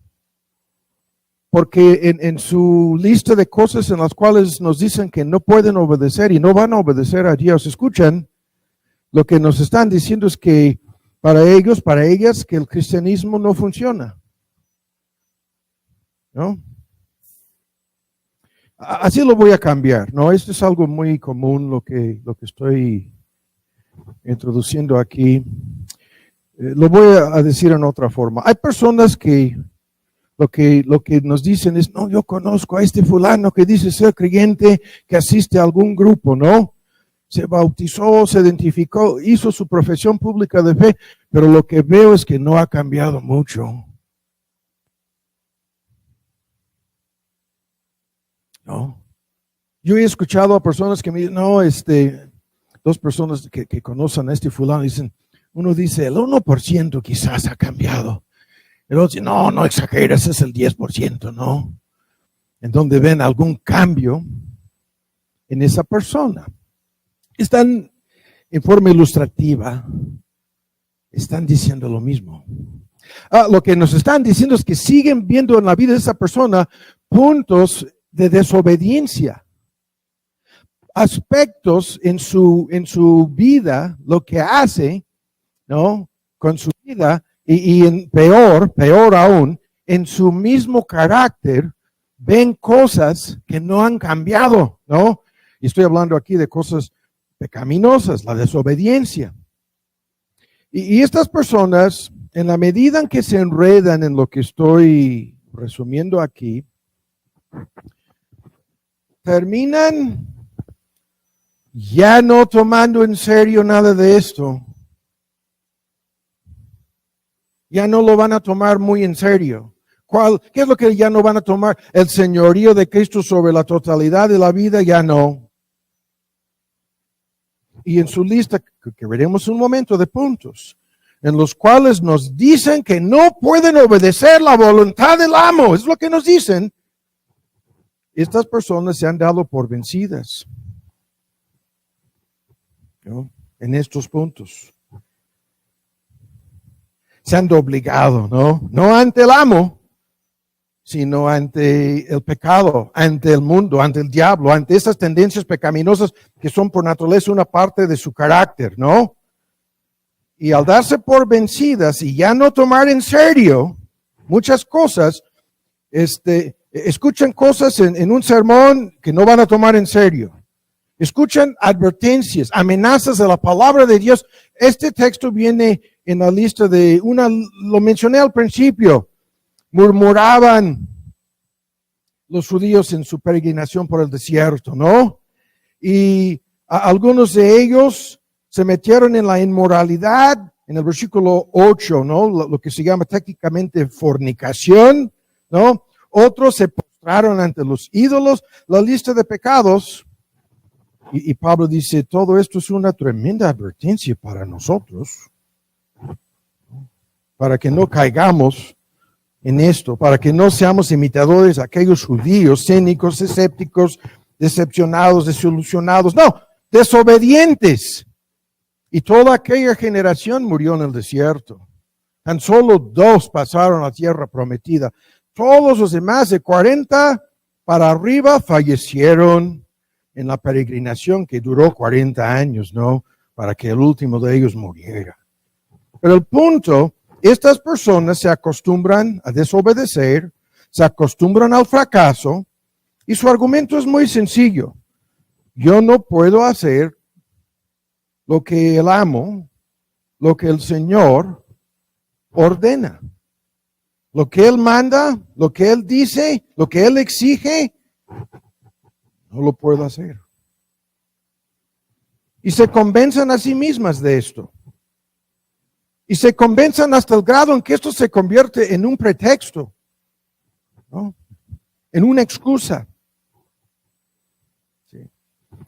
Porque en su lista de cosas en las cuales nos dicen que no pueden obedecer y no van a obedecer a Dios, escuchan, lo que nos están diciendo es que para ellos, para ellas, que el cristianismo no funciona. ¿No? Así lo voy a cambiar, ¿no? Esto es algo muy común, lo que estoy introduciendo aquí. Lo voy a decir en otra forma. Hay personas que lo que nos dicen es, no, yo conozco a este fulano que dice ser creyente, que asiste a algún grupo, ¿no? Se bautizó, se identificó, hizo su profesión pública de fe, pero lo que veo es que no ha cambiado mucho. No. Yo he escuchado a personas que me dicen, no, dos personas que conocen a este fulano, dicen, uno dice, el 1% quizás ha cambiado. El otro dice, no exageres, es el 10%, ¿no? En donde ven algún cambio en esa persona. Están, en forma ilustrativa, están diciendo lo mismo. Lo que nos están diciendo es que siguen viendo en la vida de esa persona puntos de desobediencia, aspectos en su vida, lo que hace, ¿no? Con su vida, y peor aún, en su mismo carácter, ven cosas que no han cambiado, ¿no? Y estoy hablando aquí de cosas pecaminosas, la desobediencia. Y estas personas, en la medida en que se enredan en lo que estoy resumiendo aquí, terminan ya no tomando en serio nada de esto. Ya no lo van a tomar muy en serio. ¿Qué es lo que ya no van a tomar? El señorío de Cristo sobre la totalidad de la vida, ya no. Y en su lista, que veremos un momento de puntos, en los cuales nos dicen que no pueden obedecer la voluntad del amo. Es lo que nos dicen. Estas personas se han dado por vencidas, ¿no? En estos puntos. Se han doblegado, ¿no? No ante el amo, sino ante el pecado, ante el mundo, ante el diablo, ante esas tendencias pecaminosas que son por naturaleza una parte de su carácter, ¿no? Y al darse por vencidas y ya no tomar en serio muchas cosas, escuchan cosas en un sermón que no van a tomar en serio. Escuchan advertencias, amenazas de la palabra de Dios. Este texto viene en la lista de lo mencioné al principio, murmuraban los judíos en su peregrinación por el desierto, ¿no? Y algunos de ellos se metieron en la inmoralidad, en el versículo 8, ¿no? Lo que se llama técnicamente fornicación, ¿no? Otros se postraron ante los ídolos, la lista de pecados. Y Pablo dice, todo esto es una tremenda advertencia para nosotros, para que no caigamos en esto, para que no seamos imitadores de aquellos judíos cínicos, escépticos, decepcionados, desilusionados, no, desobedientes. Y toda aquella generación murió en el desierto. Tan solo 2 pasaron a la tierra prometida. Todos los demás de 40 para arriba fallecieron en la peregrinación que duró 40 años, ¿no? Para que el último de ellos muriera. Pero el punto, estas personas se acostumbran a desobedecer, se acostumbran al fracaso, y su argumento es muy sencillo. Yo no puedo hacer lo que el amo, lo que el Señor ordena. Lo que Él manda, lo que Él dice, lo que Él exige, no lo puedo hacer. Y se convencen a sí mismas de esto. Y se convencen hasta el grado en que esto se convierte en un pretexto, ¿no? En una excusa. Sí.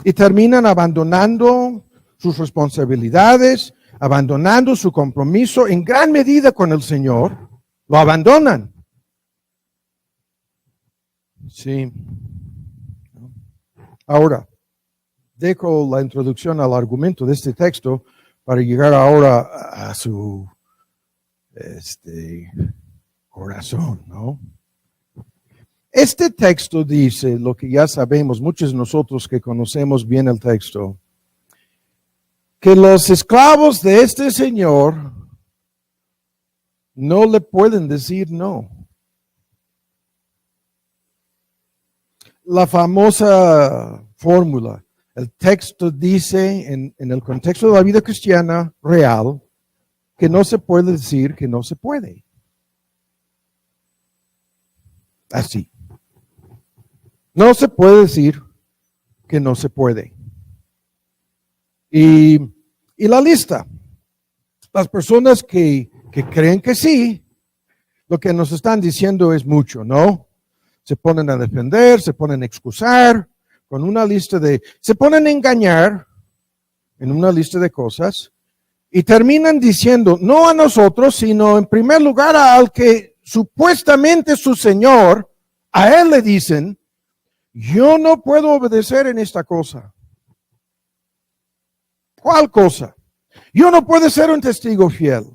Y terminan abandonando sus responsabilidades, abandonando su compromiso en gran medida con el Señor. Lo abandonan. Sí. Ahora, dejo la introducción al argumento de este texto para llegar ahora a su corazón, ¿no? Este texto dice lo que ya sabemos, muchos de nosotros que conocemos bien el texto, que los esclavos de este Señor no le pueden decir no. La famosa fórmula, el texto dice en el contexto de la vida cristiana real que no se puede decir que no se puede. Así. No se puede decir que no se puede. Y la lista, las personas que creen que sí, lo que nos están diciendo es mucho, ¿no? Se ponen a defender, se ponen a excusar, con una lista se ponen a engañar en una lista de cosas y terminan diciendo, no a nosotros, sino en primer lugar al que supuestamente es su Señor, a Él le dicen, yo no puedo obedecer en esta cosa. ¿Cuál cosa? Yo no puedo ser un testigo fiel.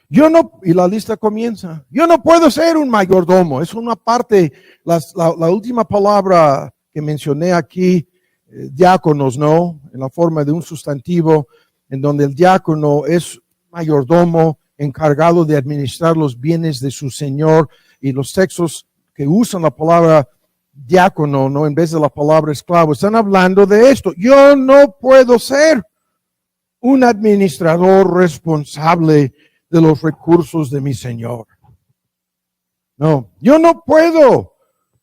Y la lista comienza. Yo no puedo ser un mayordomo. Es una parte, la última palabra que mencioné aquí, diáconos, ¿no? En la forma de un sustantivo, en donde el diácono es mayordomo encargado de administrar los bienes de su Señor, y los textos que usan la palabra diácono, ¿no? En vez de la palabra esclavo, están hablando de esto. Yo no puedo ser un administrador responsable de los recursos de mi Señor. No, yo no puedo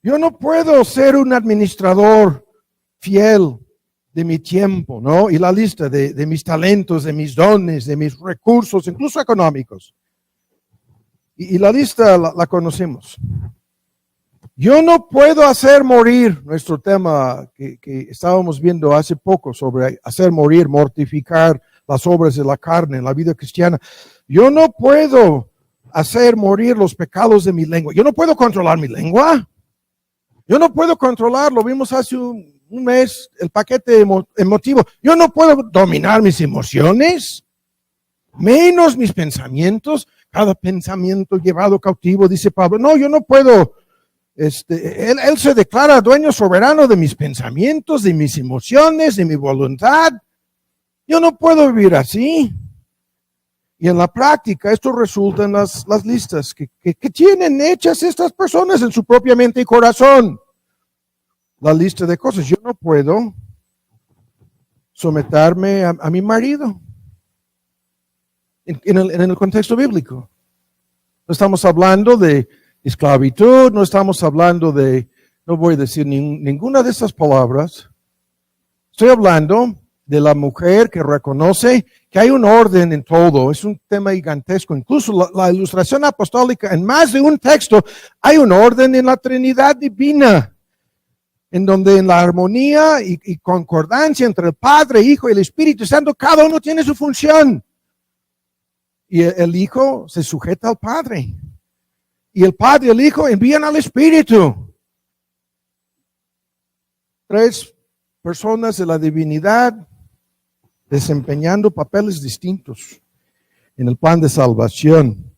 Yo no puedo ser un administrador fiel de mi tiempo, ¿no? Y la lista de mis talentos, de mis dones, de mis recursos, incluso económicos. Y la lista la conocemos. Yo no puedo hacer morir, nuestro tema que estábamos viendo hace poco sobre hacer morir, mortificar las obras de la carne en la vida cristiana. Yo no puedo hacer morir los pecados de mi lengua. Yo no puedo controlar mi lengua. Yo no puedo controlarlo. Vimos hace un mes el paquete emotivo. Yo no puedo dominar mis emociones, menos mis pensamientos. Cada pensamiento llevado cautivo, dice Pablo. No, yo no puedo. Él se declara dueño soberano de mis pensamientos, de mis emociones, de mi voluntad. Yo no puedo vivir así. Y en la práctica esto resulta en las listas que tienen hechas estas personas en su propia mente y corazón. La lista de cosas. Yo no puedo someterme a mi marido en el contexto bíblico. No estamos hablando de esclavitud, no estamos hablando no voy a decir ninguna de esas palabras. Estoy hablando de la mujer que reconoce que hay un orden en todo. Es un tema gigantesco. Incluso la ilustración apostólica, en más de un texto, hay un orden en la Trinidad divina, en donde en la armonía y concordancia entre el Padre, Hijo y el Espíritu Santo, cada uno tiene su función. Y el Hijo se sujeta al Padre. Y el Padre y el Hijo envían al Espíritu. 3 personas de la divinidad desempeñando papeles distintos en el plan de salvación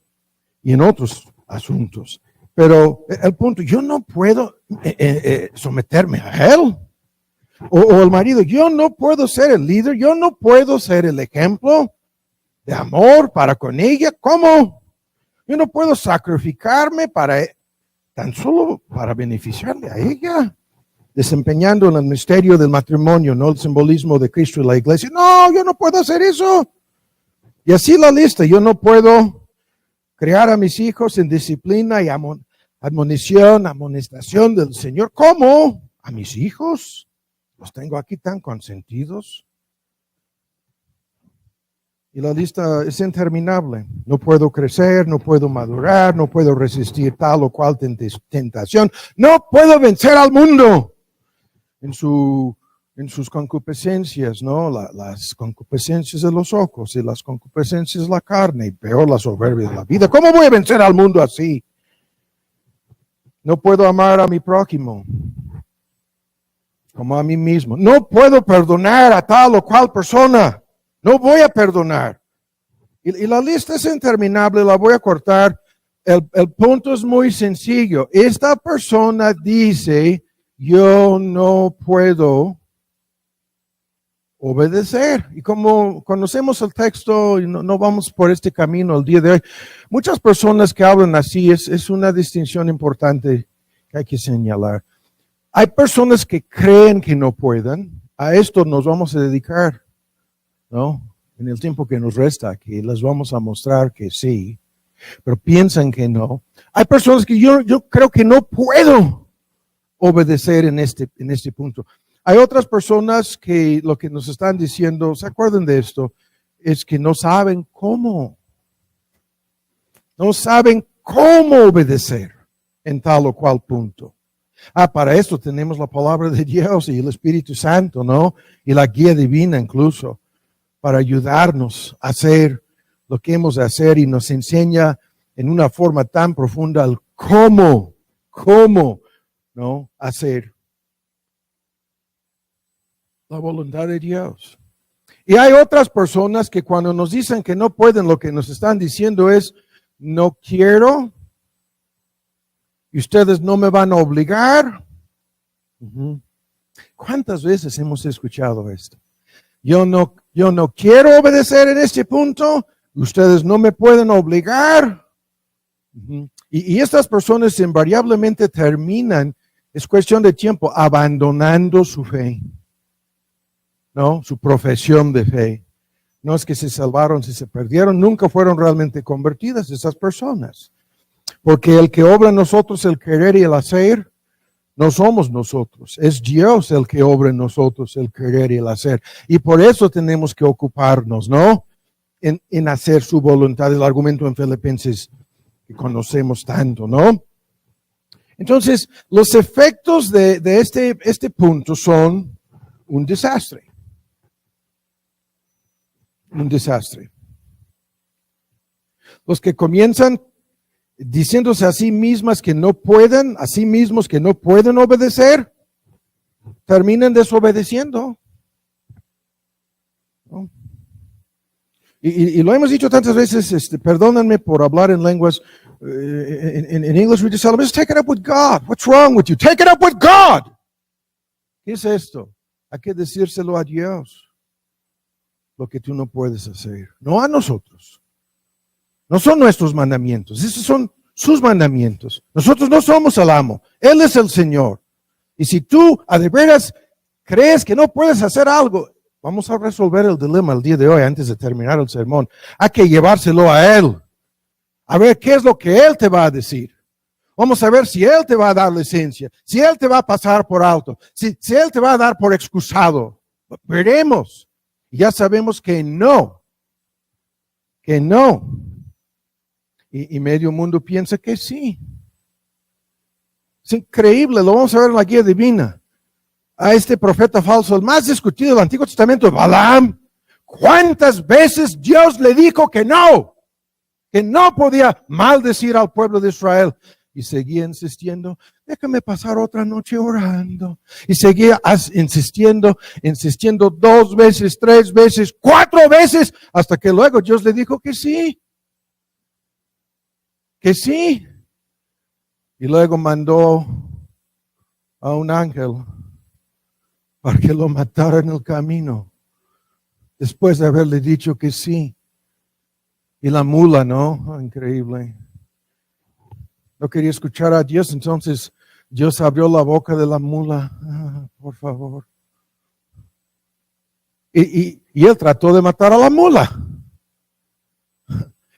y en otros asuntos. Pero el punto, yo no puedo someterme a él. O el marido, yo no puedo ser el líder, yo no puedo ser el ejemplo de amor para con ella. ¿Cómo? Yo no puedo sacrificarme tan solo para beneficiarle a ella, desempeñando en el misterio del matrimonio, no el simbolismo de Cristo y la iglesia. No, yo no puedo hacer eso. Y así la lista, yo no puedo criar a mis hijos en disciplina y admonición, amonestación del Señor. ¿Cómo? ¿A mis hijos? Los tengo aquí tan consentidos. Y la lista es interminable. No puedo crecer, no puedo madurar, no puedo resistir tal o cual tentación. No puedo vencer al mundo en sus concupiscencias, ¿no? Las concupiscencias de los ojos y las concupiscencias de la carne, y peor la soberbia de la vida. ¿Cómo voy a vencer al mundo así? No puedo amar a mi prójimo como a mí mismo. No puedo perdonar a tal o cual persona. No voy a perdonar. Y la lista es interminable, la voy a cortar. El punto es muy sencillo. Esta persona dice, yo no puedo obedecer. Y como conocemos el texto y no vamos por este camino el día de hoy, muchas personas que hablan así, es una distinción importante que hay que señalar. Hay personas que creen que no pueden. A esto nos vamos a dedicar, ¿no? En el tiempo que nos resta aquí, les vamos a mostrar que sí, pero piensan que no. Hay personas que yo creo que no puedo obedecer en este punto. Hay otras personas que lo que nos están diciendo, ¿se acuerdan de esto? Es que no saben cómo. No saben cómo obedecer en tal o cual punto. Para esto tenemos la palabra de Dios y el Espíritu Santo, ¿no? Y la guía divina incluso, para ayudarnos a hacer lo que hemos de hacer, y nos enseña en una forma tan profunda el cómo, ¿no? Hacer la voluntad de Dios. Y hay otras personas que cuando nos dicen que no pueden, lo que nos están diciendo es, no quiero, y ustedes no me van a obligar. ¿Cuántas veces hemos escuchado esto? Yo no quiero obedecer en este punto, ustedes no me pueden obligar. Y estas personas invariablemente terminan, es cuestión de tiempo, abandonando su fe, ¿no? Su profesión de fe. No es que se salvaron, si se perdieron, nunca fueron realmente convertidas esas personas. Porque el que obra en nosotros el querer y el hacer, No somos nosotros, es Dios el que obra en nosotros el querer y el hacer. Y por eso tenemos que ocuparnos, ¿no? En hacer su voluntad, el argumento en Filipenses que conocemos tanto, ¿no? Entonces, los efectos de este punto son un desastre. Un desastre. Los que comienzan diciéndose a sí mismas que no pueden, a sí mismos que no pueden obedecer, terminan desobedeciendo. ¿No? Y lo hemos dicho tantas veces, perdónenme por hablar en lenguas, in English we just tell them, just take it up with God. What's wrong with you? Take it up with God. ¿Qué es esto? Hay que decírselo a Dios. Lo que tú no puedes hacer. No a nosotros. No son nuestros mandamientos. Esos son sus mandamientos. Nosotros no somos el amo. Él es el Señor. Y si tú a de veras crees que no puedes hacer algo, vamos a resolver el dilema el día de hoy antes de terminar el sermón. Hay que llevárselo a Él. A ver qué es lo que Él te va a decir. Vamos a ver si Él te va a dar licencia, si Él te va a pasar por alto, si Él te va a dar por excusado. Veremos. Y ya sabemos que no. Que no. Y medio mundo piensa que sí. Es increíble, lo vamos a ver en la guía divina. A este profeta falso, el más discutido del Antiguo Testamento, Balaam. ¿Cuántas veces Dios le dijo que no podía maldecir al pueblo de Israel? Y seguía insistiendo, déjame pasar otra noche orando. Y seguía insistiendo 2 veces, 3 veces, 4 veces, hasta que luego Dios le dijo que sí. Que sí. Y luego mandó a un ángel para que lo matara en el camino, después de haberle dicho que sí. Y la mula, ¿no? Oh, increíble. No quería escuchar a Dios, entonces Dios abrió la boca de la mula. Ah, por favor. Y él trató de matar a la mula.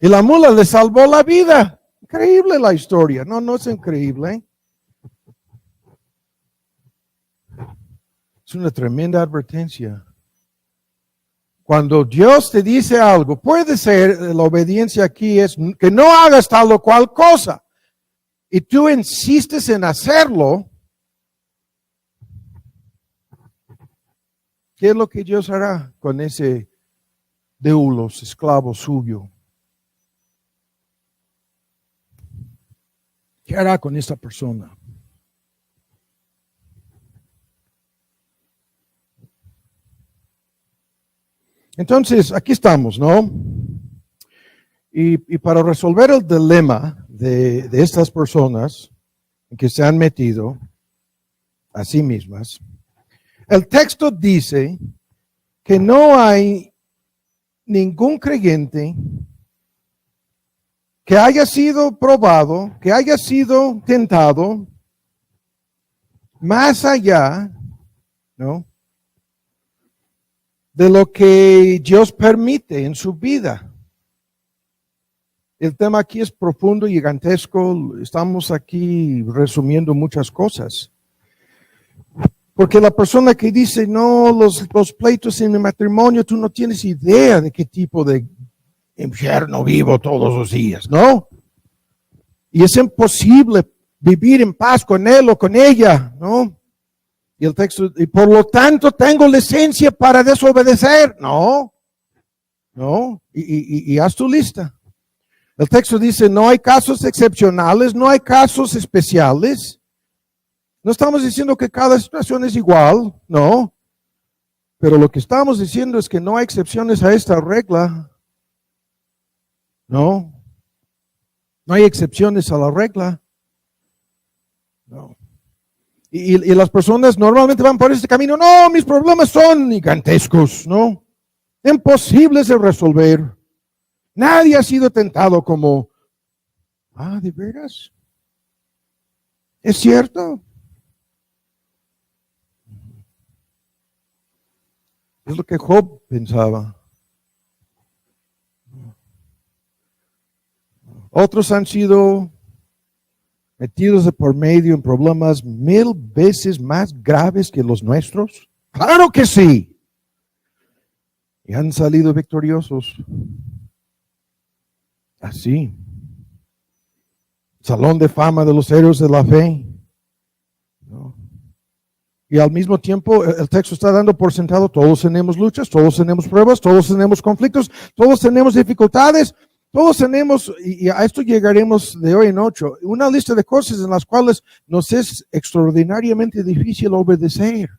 Y la mula le salvó la vida. Increíble la historia. No es increíble. Es una tremenda advertencia. Cuando Dios te dice algo, puede ser, la obediencia aquí es que no hagas tal o cual cosa. Y tú insistes en hacerlo. ¿Qué es lo que Dios hará con ese doulos, esclavo suyo? ¿Qué hará con esta persona? Entonces, aquí estamos, ¿no? Y para resolver el dilema de estas personas que se han metido a sí mismas, el texto dice que no hay ningún creyente que haya sido probado, que haya sido tentado más allá, ¿no?, de lo que Dios permite en su vida. El tema aquí es profundo y gigantesco. Estamos aquí resumiendo muchas cosas. Porque la persona que dice, no, los pleitos en mi matrimonio, tú no tienes idea de qué tipo de infierno vivo todos los días, ¿no? Y es imposible vivir en paz con él o con ella, ¿no? Y el texto, y por lo tanto tengo licencia para desobedecer. No. Y haz tu lista. El texto dice, no hay casos excepcionales, no hay casos especiales. No estamos diciendo que cada situación es igual, no. Pero lo que estamos diciendo es que no hay excepciones a esta regla. No. No hay excepciones a la regla. No. Y las personas normalmente van por este camino. No, mis problemas son gigantescos, ¿no? Imposibles de resolver. Nadie ha sido tentado como, ¿de veras? ¿Es cierto? Es lo que Job pensaba. Otros han sido metidos de por medio en problemas 1000 veces más graves que los nuestros? Claro que sí. Y han salido victoriosos. Así. Salón de fama de los héroes de la fe. ¿No? Y al mismo tiempo el texto está dando por sentado, todos tenemos luchas, todos tenemos pruebas, todos tenemos conflictos, todos tenemos dificultades, todos tenemos, y a esto llegaremos de hoy en 8, una lista de cosas en las cuales nos es extraordinariamente difícil obedecer.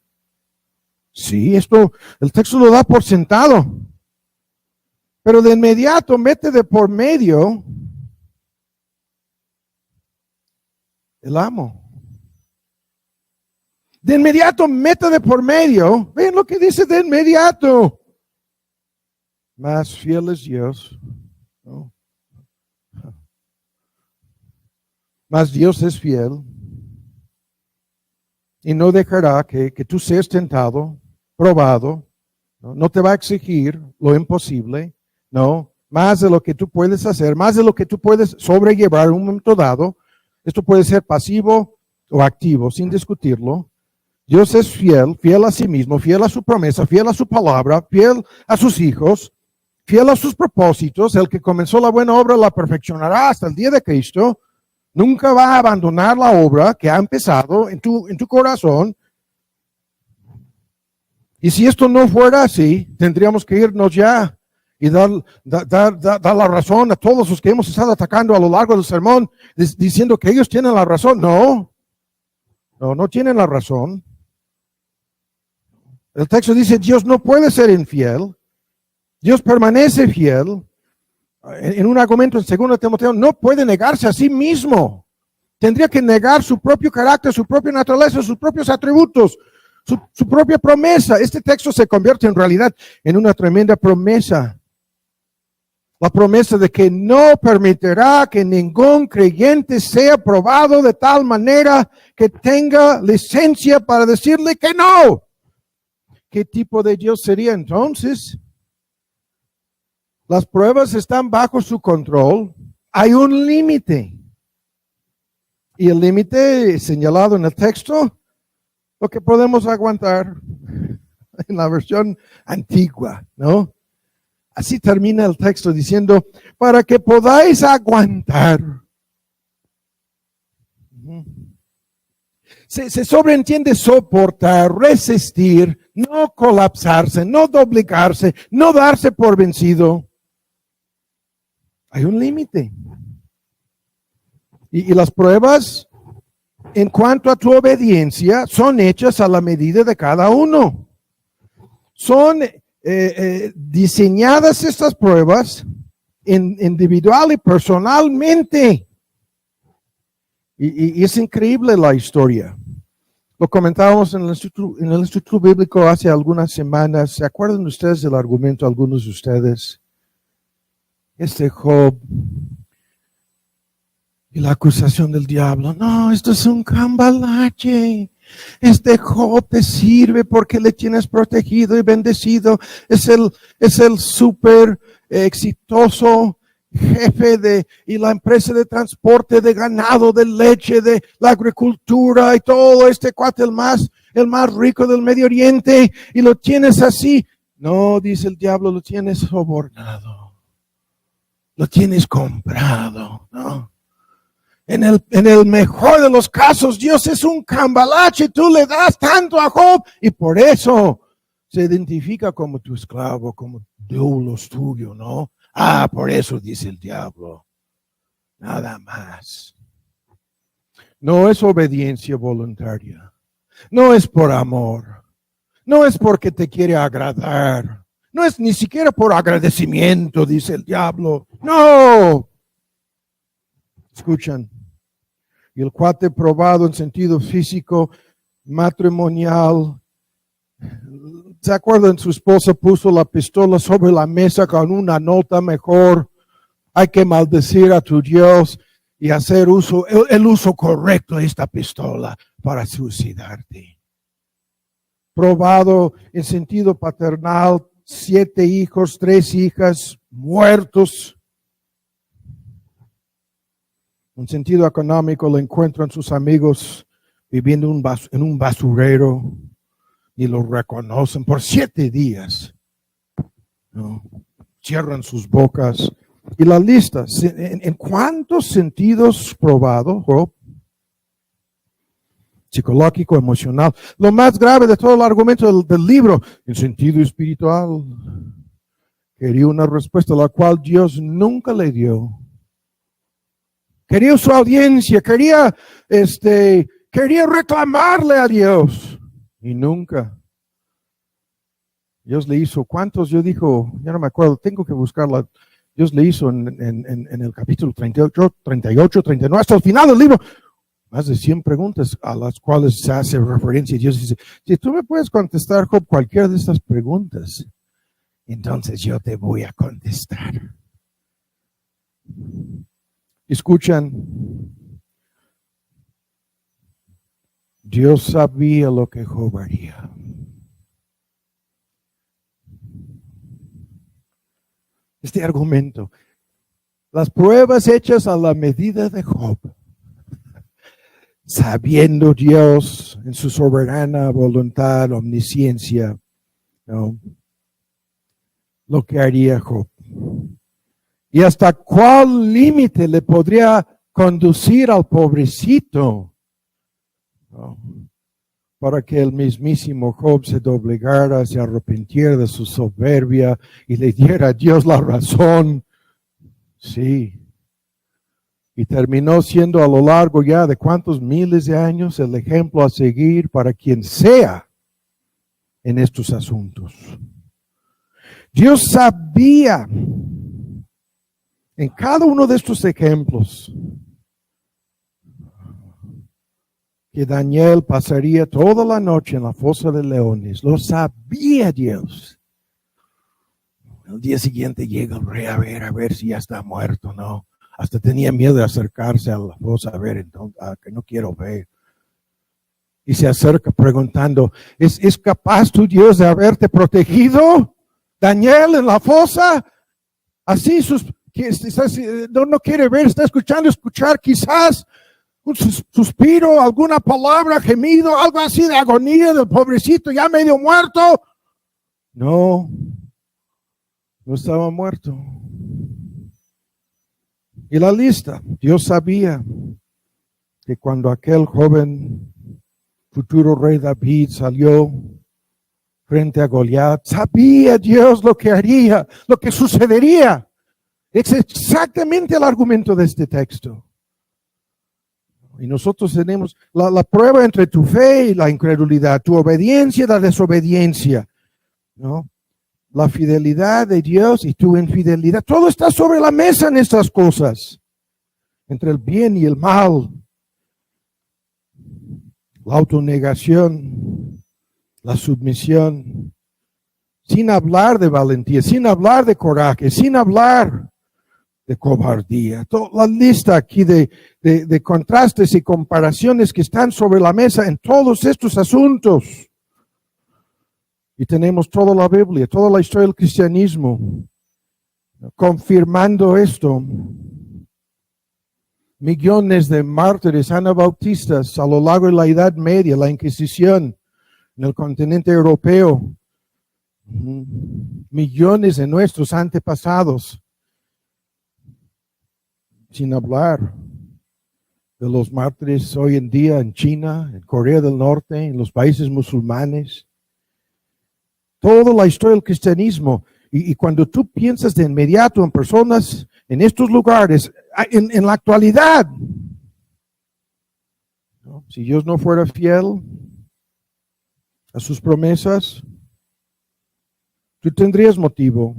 Sí, esto, el texto lo da por sentado, pero de inmediato mete de por medio el amo. De inmediato mete de por medio, ven lo que dice de inmediato. Más fiel es Dios. ¿No? Más Dios es fiel. Y no dejará que tú seas tentado, probado. No te va a exigir lo imposible. No, más de lo que tú puedes hacer, más de lo que tú puedes sobrellevar en un momento dado. Esto puede ser pasivo o activo, sin discutirlo. Dios es fiel, fiel a sí mismo, fiel a su promesa, fiel a su palabra, fiel a sus hijos, fiel a sus propósitos. El que comenzó la buena obra la perfeccionará hasta el día de Cristo. Nunca va a abandonar la obra que ha empezado en tu corazón. Y si esto no fuera así, tendríamos que irnos ya y dar la razón a todos los que hemos estado atacando a lo largo del sermón, diciendo que ellos tienen la razón. No tienen la razón. El texto dice, Dios no puede ser infiel. Dios permanece fiel. En un argumento en 2 Timoteo, no puede negarse a sí mismo. Tendría que negar su propio carácter, su propia naturaleza, sus propios atributos, su propia promesa. Este texto se convierte en realidad en una tremenda promesa. La promesa de que no permitirá que ningún creyente sea probado de tal manera que tenga licencia para decirle que no. ¿Qué tipo de Dios sería entonces? Las pruebas están bajo su control. Hay un límite. Y el límite señalado en el texto, lo que podemos aguantar en la versión antigua, ¿no? Así termina el texto diciendo, para que podáis aguantar. Se sobreentiende soportar, resistir, no colapsarse, no doblegarse, no darse por vencido. Hay un límite. Y las pruebas, en cuanto a tu obediencia, son hechas a la medida de cada uno. Son diseñadas estas pruebas individual y personalmente. Y es increíble la historia. Lo comentábamos en el Instituto Bíblico hace algunas semanas. ¿Se acuerdan ustedes del argumento, algunos de ustedes? Job y la acusación del diablo. No, esto es un cambalache. Job te sirve porque le tienes protegido y bendecido. Es el súper exitoso jefe y la empresa de transporte de ganado, de leche, de la agricultura y todo cuate, el más rico del Medio Oriente, y lo tienes así. No, dice el diablo, lo tienes sobornado. Lo tienes comprado, ¿no? En el mejor de los casos, Dios es un cambalache, tú le das tanto a Job y por eso se identifica como tu esclavo, como doulos tuyo, ¿no? Por eso dice el diablo. Nada más. No es obediencia voluntaria. No es por amor. No es porque te quiere agradar. No es ni siquiera por agradecimiento, dice el diablo. No. Escuchan. Y el cuate probado en sentido físico, matrimonial. ¿Se acuerdan? Su esposa puso la pistola sobre la mesa con una nota mejor. Hay que maldecir a tu Dios y hacer el uso correcto de esta pistola para suicidarte. Probado en sentido paternal, 7 hijos, 3 hijas muertos. En sentido económico, lo encuentran sus amigos viviendo en un basurero y lo reconocen por 7 días. ¿No? Cierran sus bocas. Y la lista, ¿en cuántos sentidos probado, Job? Psicológico, emocional. Lo más grave de todo el argumento del libro, en sentido espiritual, quería una respuesta a la cual Dios nunca le dio. Quería su audiencia, quería reclamarle a Dios. Y nunca. Dios le hizo, ¿cuántos? Yo dijo, ya no me acuerdo, tengo que buscarla. Dios le hizo en el capítulo 38, 39, hasta el final del libro, más de 100 preguntas a las cuales se hace referencia. Dios dice, si tú me puedes contestar, Job, cualquiera de estas preguntas, entonces yo te voy a contestar. Escuchan, Dios sabía lo que Job haría. Este argumento, las pruebas hechas a la medida de Job, sabiendo Dios en su soberana voluntad, omnisciencia, ¿no? Lo que haría Job. Y hasta cuál límite le podría conducir al pobrecito, ¿no? Para que el mismísimo Job se doblegara, se arrepintiera de su soberbia y le diera a Dios la razón. Sí. Y terminó siendo a lo largo ya de cuántos miles de años el ejemplo a seguir para quien sea en estos asuntos. Dios sabía en cada uno de estos ejemplos que Daniel pasaría toda la noche en la fosa de leones. Lo sabía Dios. El día siguiente llega el rey a ver si ya está muerto, ¿no? Hasta tenía miedo de acercarse a la fosa a ver, entonces, que no quiero ver. Y se acerca preguntando, ¿es capaz tu Dios de haberte protegido, Daniel, en la fosa? Así no quiere ver, está escuchar quizás un suspiro, alguna palabra, gemido, algo así de agonía del pobrecito ya medio muerto. No estaba muerto. Y la lista, Dios sabía que cuando aquel joven futuro rey David salió frente a Goliat, sabía Dios lo que haría, lo que sucedería. Es exactamente el argumento de este texto. Y nosotros tenemos la prueba entre tu fe y la incredulidad, tu obediencia y la desobediencia, ¿no? La fidelidad de Dios y tu infidelidad. Todo está sobre la mesa en estas cosas. Entre el bien y el mal. La autonegación, la submisión. Sin hablar de valentía, sin hablar de coraje, sin hablar de cobardía. Toda la lista aquí de contrastes y comparaciones que están sobre la mesa en todos estos asuntos. Y tenemos toda la Biblia, toda la historia del cristianismo confirmando esto. Millones de mártires anabautistas a lo largo de la Edad Media, la Inquisición en el continente europeo. Millones de nuestros antepasados. Sin hablar de los mártires hoy en día en China, en Corea del Norte, en los países musulmanes. Toda la historia del cristianismo. Y cuando tú piensas de inmediato en personas en estos lugares, en la actualidad, ¿no? Si Dios no fuera fiel a sus promesas, tú tendrías motivo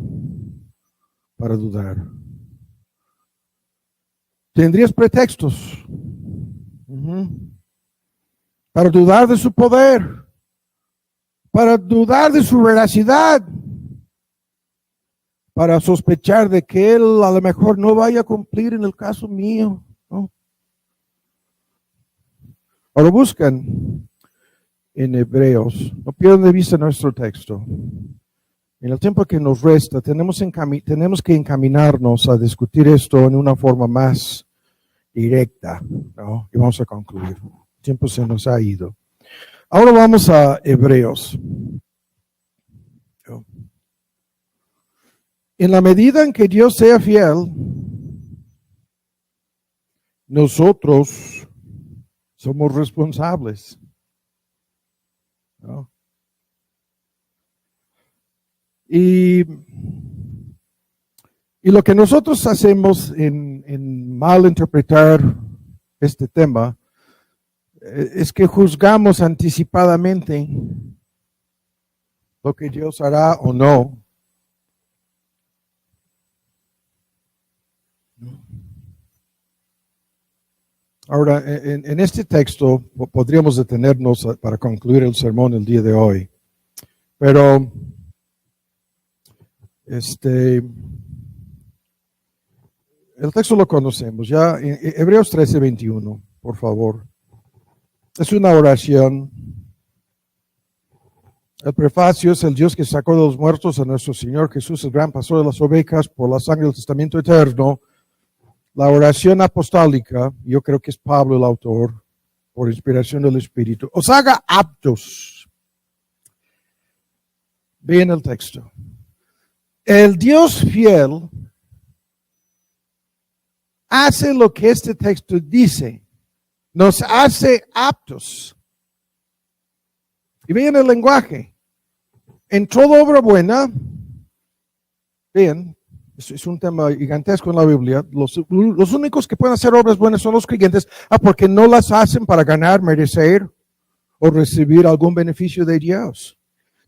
para dudar. Tendrías pretextos para dudar de su poder, para dudar de su veracidad, para sospechar de que Él a lo mejor no vaya a cumplir en el caso mío, ¿no? Ahora buscan en Hebreos, no pierdan de vista nuestro texto. En el tiempo que nos resta, tenemos que encaminarnos a discutir esto en una forma más directa, ¿no? Y vamos a concluir. El tiempo se nos ha ido. Ahora vamos a Hebreos. En la medida en que Dios sea fiel, nosotros somos responsables, ¿no? Y lo que nosotros hacemos en mal interpretar este tema es que juzgamos anticipadamente lo que Dios hará o no. Ahora, en este texto podríamos detenernos para concluir el sermón el día de hoy, pero el texto lo conocemos ya, en Hebreos 13:21, por favor. Es una oración. El prefacio es: el Dios que sacó de los muertos a nuestro Señor Jesús, el gran pastor de las ovejas, por la sangre del testamento eterno. La oración apostólica, yo creo que es Pablo el autor, por inspiración del Espíritu, os haga aptos. Vean el texto. El Dios fiel hace lo que este texto dice. Nos hace aptos. Y vean el lenguaje. En toda obra buena, vean, es un tema gigantesco en la Biblia. Los únicos que pueden hacer obras buenas son los creyentes, porque no las hacen para ganar, merecer o recibir algún beneficio de Dios.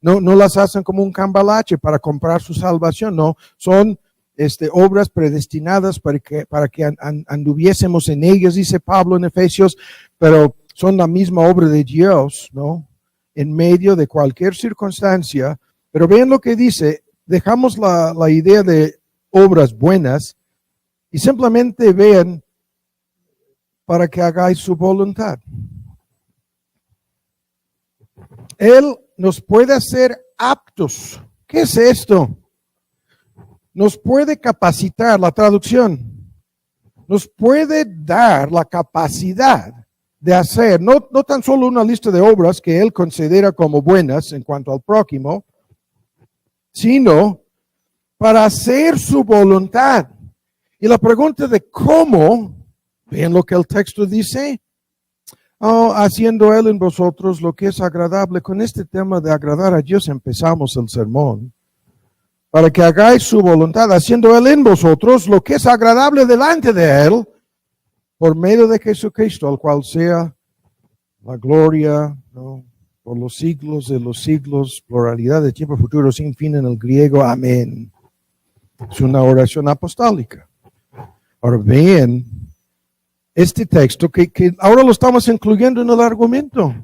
No las hacen como un cambalache para comprar su salvación. No, son obras predestinadas para que anduviésemos en ellas, dice Pablo en Efesios, pero son la misma obra de Dios, ¿no? En medio de cualquier circunstancia. Pero vean lo que dice. Dejamos la idea de obras buenas y simplemente vean: para que hagáis su voluntad. Él nos puede hacer aptos. ¿Qué es esto? Nos puede capacitar, la traducción, nos puede dar la capacidad de hacer no tan solo una lista de obras que Él considera como buenas en cuanto al prójimo, sino para hacer su voluntad. Y la pregunta de cómo, vean lo que el texto dice: haciendo Él en vosotros lo que es agradable. Con este tema de agradar a Dios empezamos el sermón. Para que hagáis su voluntad, haciendo Él en vosotros lo que es agradable delante de Él, por medio de Jesucristo, al cual sea la gloria, ¿no?, por los siglos de los siglos, pluralidad de tiempo futuro sin fin en el griego. Amén. Es una oración apostólica. Ahora vean este texto que ahora lo estamos incluyendo en el argumento.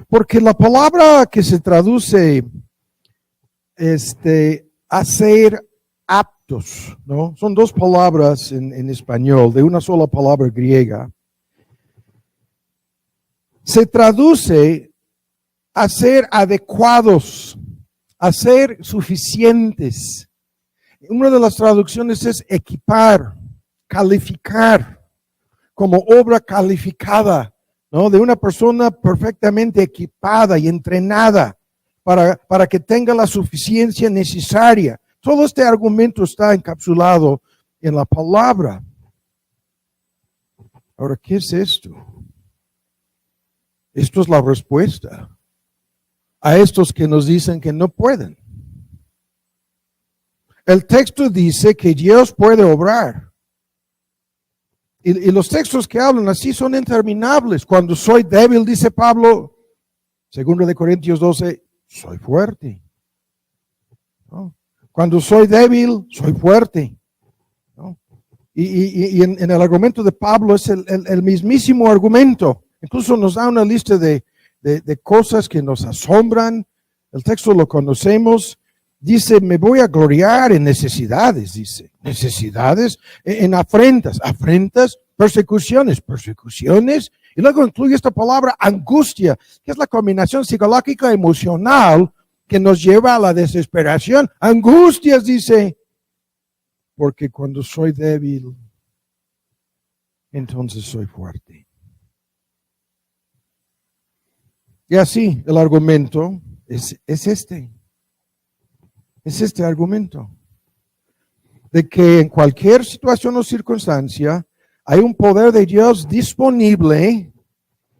Porque la palabra que se traduce hacer aptos, ¿no? Son dos palabras en español, de una sola palabra griega. Se traduce a ser adecuados, a ser suficientes. Una de las traducciones es equipar, calificar, como obra calificada, ¿no? De una persona perfectamente equipada y entrenada para que tenga la suficiencia necesaria. Todo este argumento está encapsulado en la palabra. Ahora, ¿qué es esto? Esto es la respuesta a estos que nos dicen que no pueden. El texto dice que Dios puede obrar. Y los textos que hablan así son interminables. Cuando soy débil, dice Pablo, 2 de Corintios 12, soy fuerte. ¿No? Cuando soy débil, soy fuerte. ¿No? Y en el argumento de Pablo es el mismísimo argumento. Incluso nos da una lista de cosas que nos asombran. El texto lo conocemos. Dice, me voy a gloriar en necesidades, dice. Necesidades, en afrentas, persecuciones. Y luego incluye esta palabra angustia, que es la combinación psicológica emocional que nos lleva a la desesperación. Angustias, dice, porque cuando soy débil, entonces soy fuerte. Y así el argumento es este. Es este argumento. De que en cualquier situación o circunstancia hay un poder de Dios disponible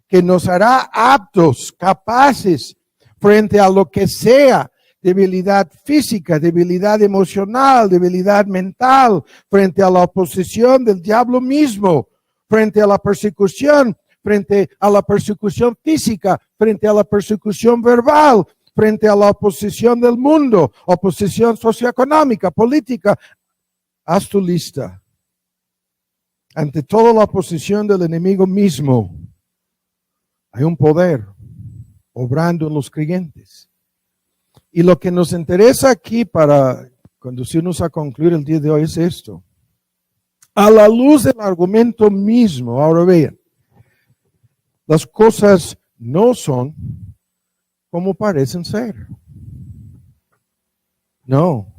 que nos hará aptos, capaces, frente a lo que sea, debilidad física, debilidad emocional, debilidad mental, frente a la oposición del diablo mismo, frente a la persecución física, frente a la persecución verbal, frente a la oposición del mundo, oposición socioeconómica, política. Haz tu lista. Ante toda la oposición del enemigo mismo, hay un poder obrando en los creyentes. Y lo que nos interesa aquí para conducirnos a concluir el día de hoy es esto. A la luz del argumento mismo, ahora vean, las cosas no son como parecen ser. No.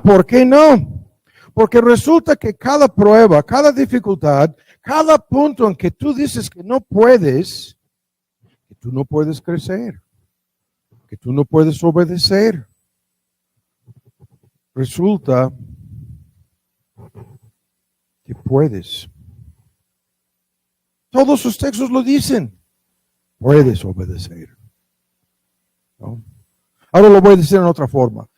¿Por qué no? Porque resulta que cada prueba, cada dificultad, cada punto en que tú dices que no puedes, que tú no puedes crecer, que tú no puedes obedecer, resulta que puedes. Todos sus textos lo dicen. Puedes obedecer. ¿No? Ahora lo voy a decir en otra forma.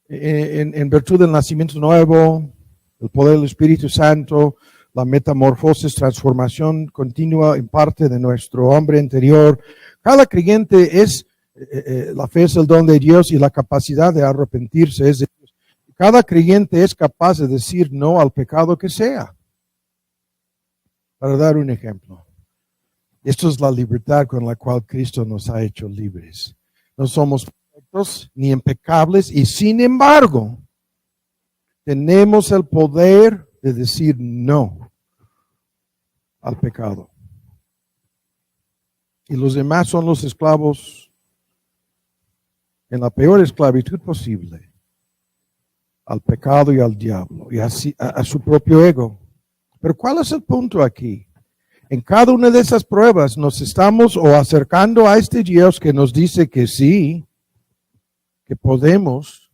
En virtud del nacimiento nuevo, el poder del Espíritu Santo, la metamorfosis, transformación continua en parte de nuestro hombre interior. Cada creyente es, la fe es el don de Dios y la capacidad de arrepentirse es de Dios. Cada creyente es capaz de decir no al pecado que sea. Para dar un ejemplo. Esto es la libertad con la cual Cristo nos ha hecho libres. No somos perfectos ni impecables y sin embargo tenemos el poder de decir no al pecado. Y los demás son los esclavos en la peor esclavitud posible al pecado y al diablo y así, a su propio ego. Pero ¿cuál es el punto aquí? En cada una de esas pruebas nos estamos o acercando a este Dios que nos dice que sí, que podemos,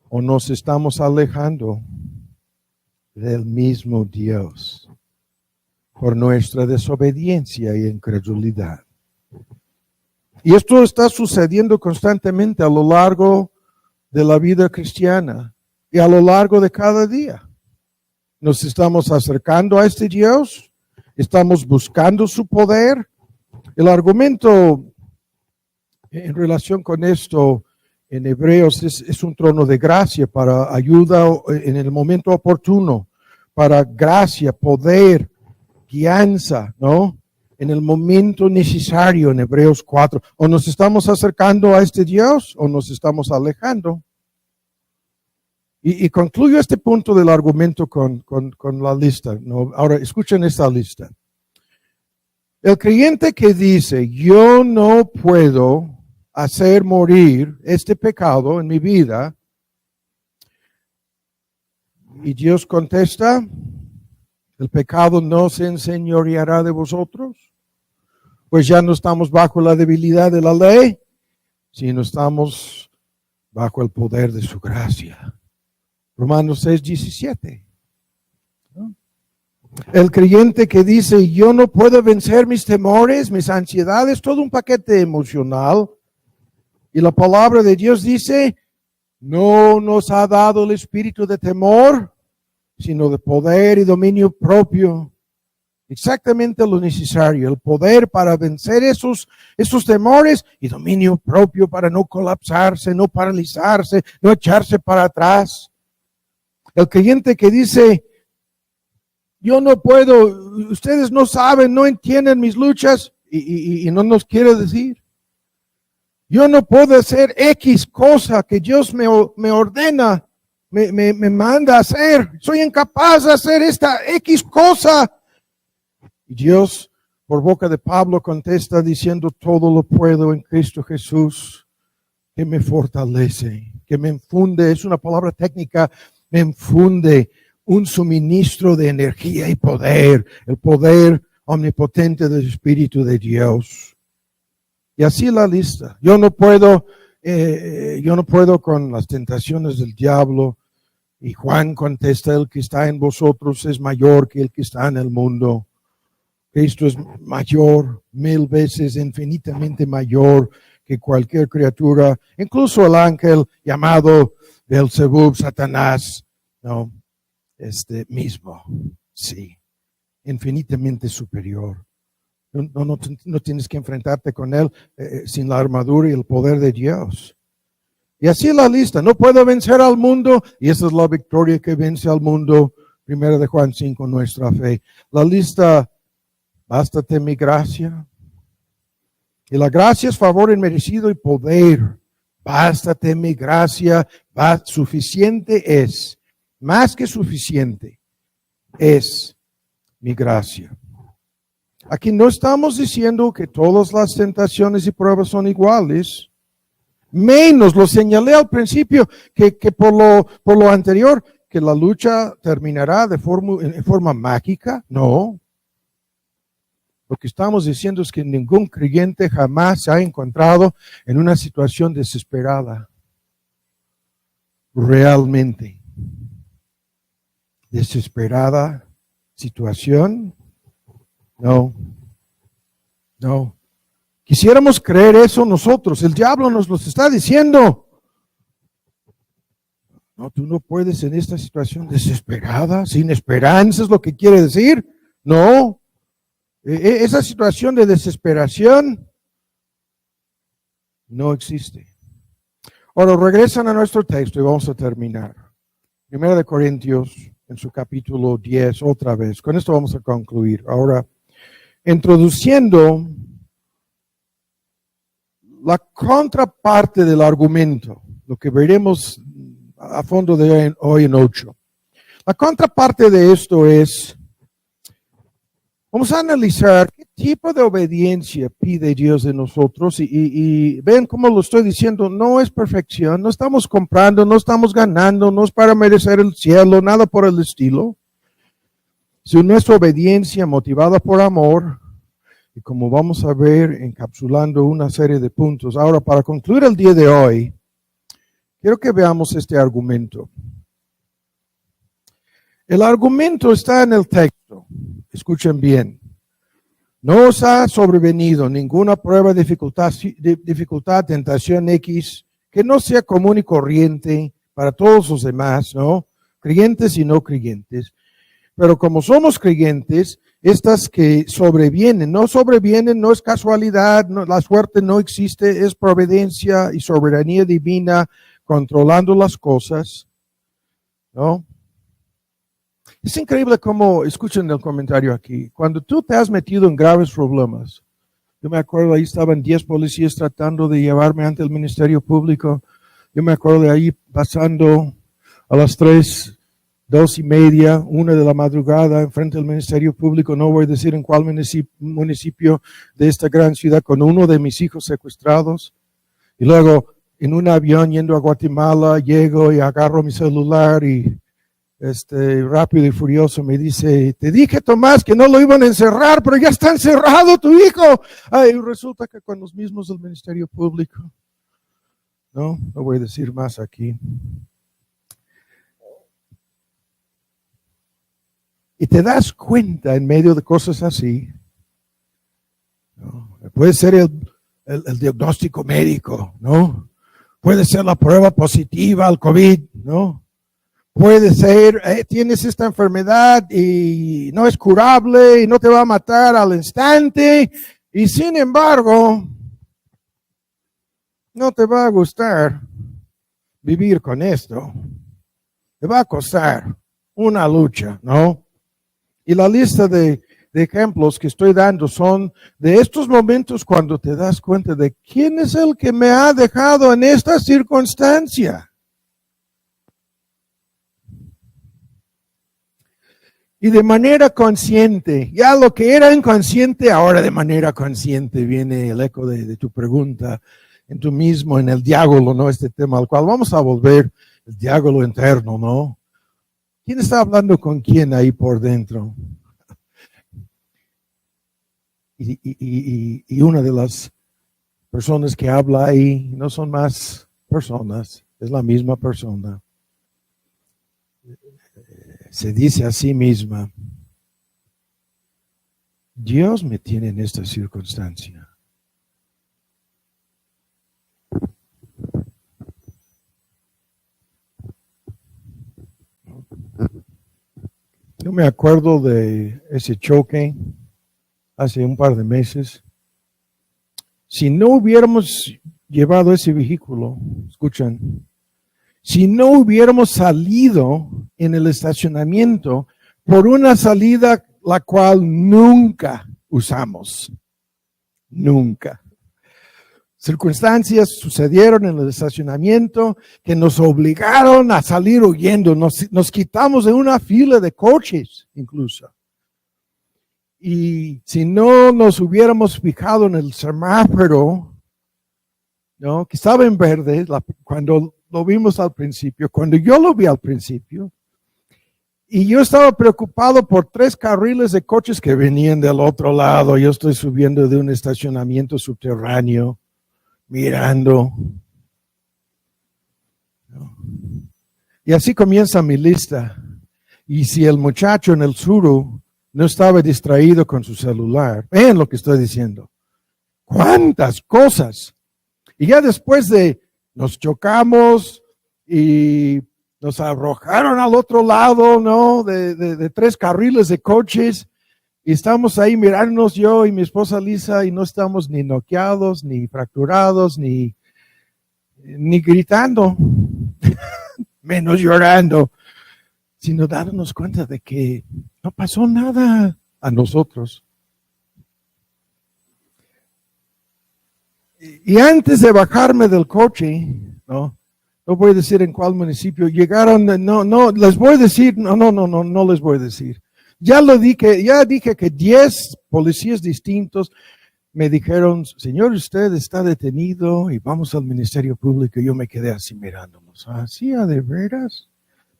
o nos estamos alejando del mismo Dios por nuestra desobediencia y incredulidad. Y esto está sucediendo constantemente a lo largo de la vida cristiana y a lo largo de cada día. Nos estamos acercando a este Dios. Estamos buscando su poder. El argumento en relación con esto en Hebreos es un trono de gracia para ayuda en el momento oportuno, para gracia, poder, guianza, ¿no? En el momento necesario en Hebreos 4. O nos estamos acercando a este Dios o nos estamos alejando. Y concluyo este punto del argumento con la lista, ¿no? Ahora, escuchen esta lista. El creyente que dice, yo no puedo hacer morir este pecado en mi vida, y Dios contesta, el pecado no se enseñoreará de vosotros, pues ya no estamos bajo la debilidad de la ley, sino estamos bajo el poder de su gracia. Romanos 6:17. ¿No? El creyente que dice, yo no puedo vencer mis temores, mis ansiedades, todo un paquete emocional. Y la palabra de Dios dice, no nos ha dado el espíritu de temor, sino de poder y dominio propio. Exactamente lo necesario, el poder para vencer esos temores y dominio propio para no colapsarse, no paralizarse, no echarse para atrás. El creyente que dice, yo no puedo, ustedes no saben, no entienden mis luchas, y no nos quiere decir. Yo no puedo hacer X cosa que Dios me ordena, me manda a hacer. Soy incapaz de hacer esta X cosa. Y Dios, por boca de Pablo, contesta diciendo, todo lo puedo en Cristo Jesús, que me fortalece, que me infunde, es una palabra técnica, me infunde un suministro de energía y poder, el poder omnipotente del Espíritu de Dios. Y así la lista. Yo no puedo con las tentaciones del diablo. Y Juan contesta, el que está en vosotros es mayor que el que está en el mundo. Cristo es mayor, 1000 veces, infinitamente mayor que cualquier criatura, incluso el ángel llamado Beelzebub, Satanás, ¿no? Mismo, sí, infinitamente superior. No tienes que enfrentarte con él sin la armadura y el poder de Dios. Y así la lista. No puedo vencer al mundo, y esa es la victoria que vence al mundo. 1 de Juan 5, nuestra fe. La lista, bástate mi gracia. Y la gracia es favor inmerecido y poder. Bástate mi gracia. Suficiente es, más que suficiente, es mi gracia. Aquí no estamos diciendo que todas las tentaciones y pruebas son iguales. Menos, lo señalé al principio, que por lo anterior, que la lucha terminará en forma mágica. No. Lo que estamos diciendo es que ningún creyente jamás se ha encontrado en una situación desesperada. Realmente. Desesperada situación. No. Quisiéramos creer eso nosotros. El diablo nos lo está diciendo. No, tú no puedes en esta situación desesperada, sin esperanza, es lo que quiere decir. No. Esa situación de desesperación no existe. Ahora regresan a nuestro texto y vamos a terminar. 1 de Corintios, en su capítulo 10, otra vez. Con esto vamos a concluir. Ahora, introduciendo la contraparte del argumento, lo que veremos a fondo de hoy en 8. La contraparte de esto es, vamos a analizar qué tipo de obediencia pide Dios de nosotros y ven cómo lo estoy diciendo, no es perfección, no estamos comprando, no estamos ganando, no es para merecer el cielo, nada por el estilo. Si nuestra obediencia motivada por amor, y como vamos a ver, encapsulando una serie de puntos. Ahora, para concluir el día de hoy, quiero que veamos este argumento. El argumento está en el texto. Escuchen bien. No os ha sobrevenido ninguna prueba, dificultad, tentación X, que no sea común y corriente para todos los demás, ¿no? Creyentes y no creyentes. Pero como somos creyentes, estas que sobrevienen, no es casualidad, no, la suerte no existe, es providencia y soberanía divina controlando las cosas, ¿no? Es increíble cómo, escuchen el comentario aquí, cuando tú te has metido en graves problemas, yo me acuerdo ahí estaban 10 policías tratando de llevarme ante el Ministerio Público, yo me acuerdo de ahí pasando a las 2:30, 1 de la madrugada, enfrente del Ministerio Público, no voy a decir en cuál municipio de esta gran ciudad, con uno de mis hijos secuestrados. Y luego, en un avión yendo a Guatemala, llego y agarro mi celular y rápido y furioso me dice, te dije, Tomás, que no lo iban a encerrar, pero ya está encerrado tu hijo. Y resulta que con los mismos del Ministerio Público. No voy a decir más aquí. Y te das cuenta en medio de cosas así, ¿no? Puede ser el diagnóstico médico, ¿no? Puede ser la prueba positiva al COVID, ¿no? Puede ser, tienes esta enfermedad y no es curable y no te va a matar al instante. Y sin embargo, no te va a gustar vivir con esto. Te va a costar una lucha, ¿no? Y la lista de ejemplos que estoy dando son de estos momentos cuando te das cuenta de quién es el que me ha dejado en esta circunstancia. Y de manera consciente, ya lo que era inconsciente, ahora de manera consciente viene el eco de tu pregunta en tú mismo, en el diálogo, ¿no? Este tema al cual vamos a volver, el diálogo interno, ¿no? ¿Quién está hablando con quién ahí por dentro? Y una de las personas que habla ahí no son más personas, es la misma persona. Se dice a sí misma, Dios me tiene en esta circunstancia. Yo me acuerdo de ese choque hace un par de meses. Si no hubiéramos llevado ese vehículo, escuchan, si no hubiéramos salido en el estacionamiento por una salida la cual nunca usamos, nunca. Circunstancias sucedieron en el estacionamiento que nos obligaron a salir huyendo, nos quitamos de una fila de coches incluso. Y si no nos hubiéramos fijado en el semáforo, ¿no?, que estaba en verde, cuando lo vimos al principio, cuando yo lo vi al principio, y yo estaba preocupado por 3 carriles de coches que venían del otro lado. Yo estoy subiendo de un estacionamiento subterráneo, mirando. Y así comienza mi lista. Y si el muchacho en el Tsuru no estaba distraído con su celular, vean lo que estoy diciendo. ¿Cuántas cosas? Y ya después de nos chocamos y nos arrojaron al otro lado, ¿no? De 3 carriles de coches. Y estamos ahí mirándonos, yo y mi esposa Lisa, y no estamos ni noqueados, ni fracturados, ni gritando, menos llorando, sino dándonos cuenta de que no pasó nada a nosotros. Y antes de bajarme del coche, no voy a decir en cuál municipio, llegaron, no les voy a decir, no les voy a decir. Ya dije que 10 policías distintos me dijeron, señor, usted está detenido y vamos al Ministerio Público. Y yo me quedé así mirándonos. ¿Así de veras?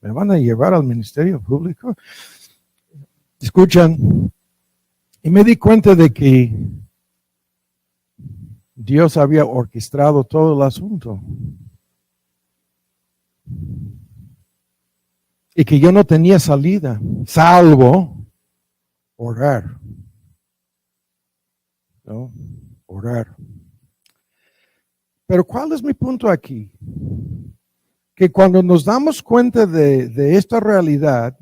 ¿Me van a llevar al Ministerio Público? Escuchan, y me di cuenta de que Dios había orquestado todo el asunto. Y que yo no tenía salida, salvo orar. ¿No? Orar. Pero ¿cuál es mi punto aquí? Que cuando nos damos cuenta de esta realidad,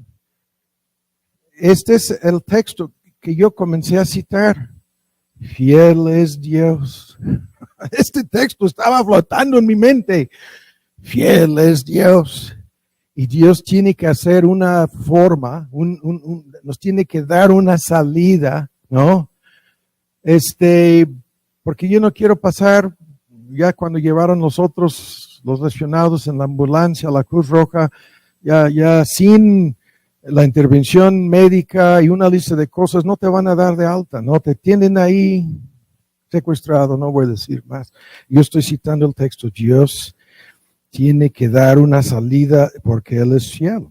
este es el texto que yo comencé a citar. Fiel es Dios. Este texto estaba flotando en mi mente. Fiel es Dios. Y Dios tiene que hacer una forma, nos tiene que dar una salida, ¿no? Porque yo no quiero pasar, ya cuando llevaron los lesionados en la ambulancia a la Cruz Roja, ya sin la intervención médica y una lista de cosas, no te van a dar de alta, no te tienen ahí secuestrado, no voy a decir más. Yo estoy citando el texto, Dios tiene que dar una salida porque Él es fiel.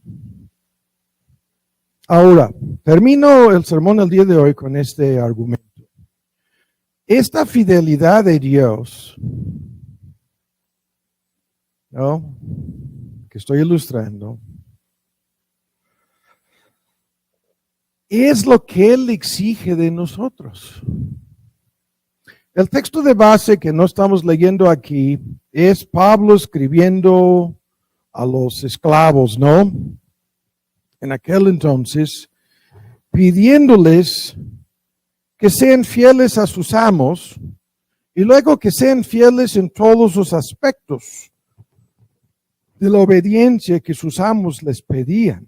Ahora, termino el sermón el día de hoy con este argumento. Esta fidelidad de Dios, ¿no?, que estoy ilustrando, es lo que Él exige de nosotros. El texto de base que no estamos leyendo aquí es Pablo escribiendo a los esclavos, ¿no? En aquel entonces, pidiéndoles que sean fieles a sus amos y luego que sean fieles en todos los aspectos de la obediencia que sus amos les pedían.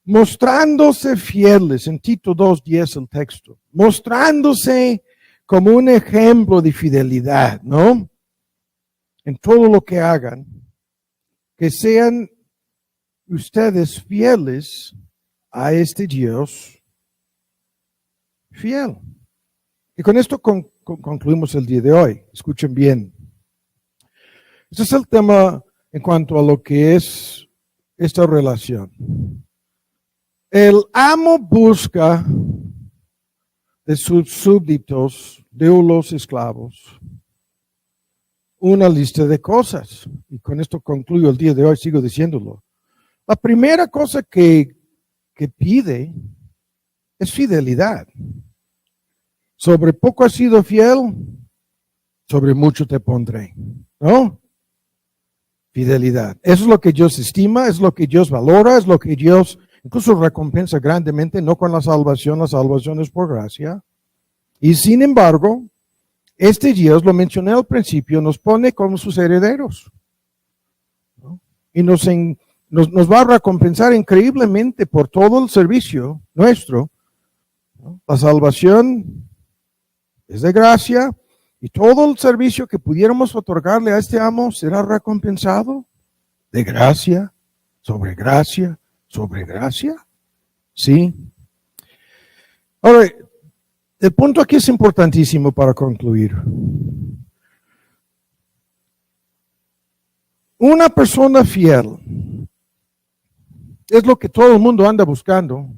Mostrándose fieles, en Tito 2:10 el texto, mostrándose como un ejemplo de fidelidad, ¿no? En todo lo que hagan, que sean ustedes fieles a este Dios fiel. Y con esto concluimos el día de hoy. Escuchen bien. Este es el tema en cuanto a lo que es esta relación. El amo busca de sus súbditos, de los esclavos, una lista de cosas. Y con esto concluyo el día de hoy, sigo diciéndolo. La primera cosa que pide es fidelidad. Sobre poco has sido fiel, sobre mucho te pondré. ¿No? Fidelidad. Eso es lo que Dios estima, es lo que Dios valora, es lo que Dios incluso recompensa grandemente, no con la salvación es por gracia. Y sin embargo, este Dios, lo mencioné al principio, nos pone como sus herederos. ¿No? Y nos va a recompensar increíblemente por todo el servicio nuestro. ¿No? La salvación es de gracia y todo el servicio que pudiéramos otorgarle a este amo será recompensado de gracia, sobre gracia, sobre gracia. Sí. Ahora, el punto aquí es importantísimo para concluir. Una persona fiel es lo que todo el mundo anda buscando.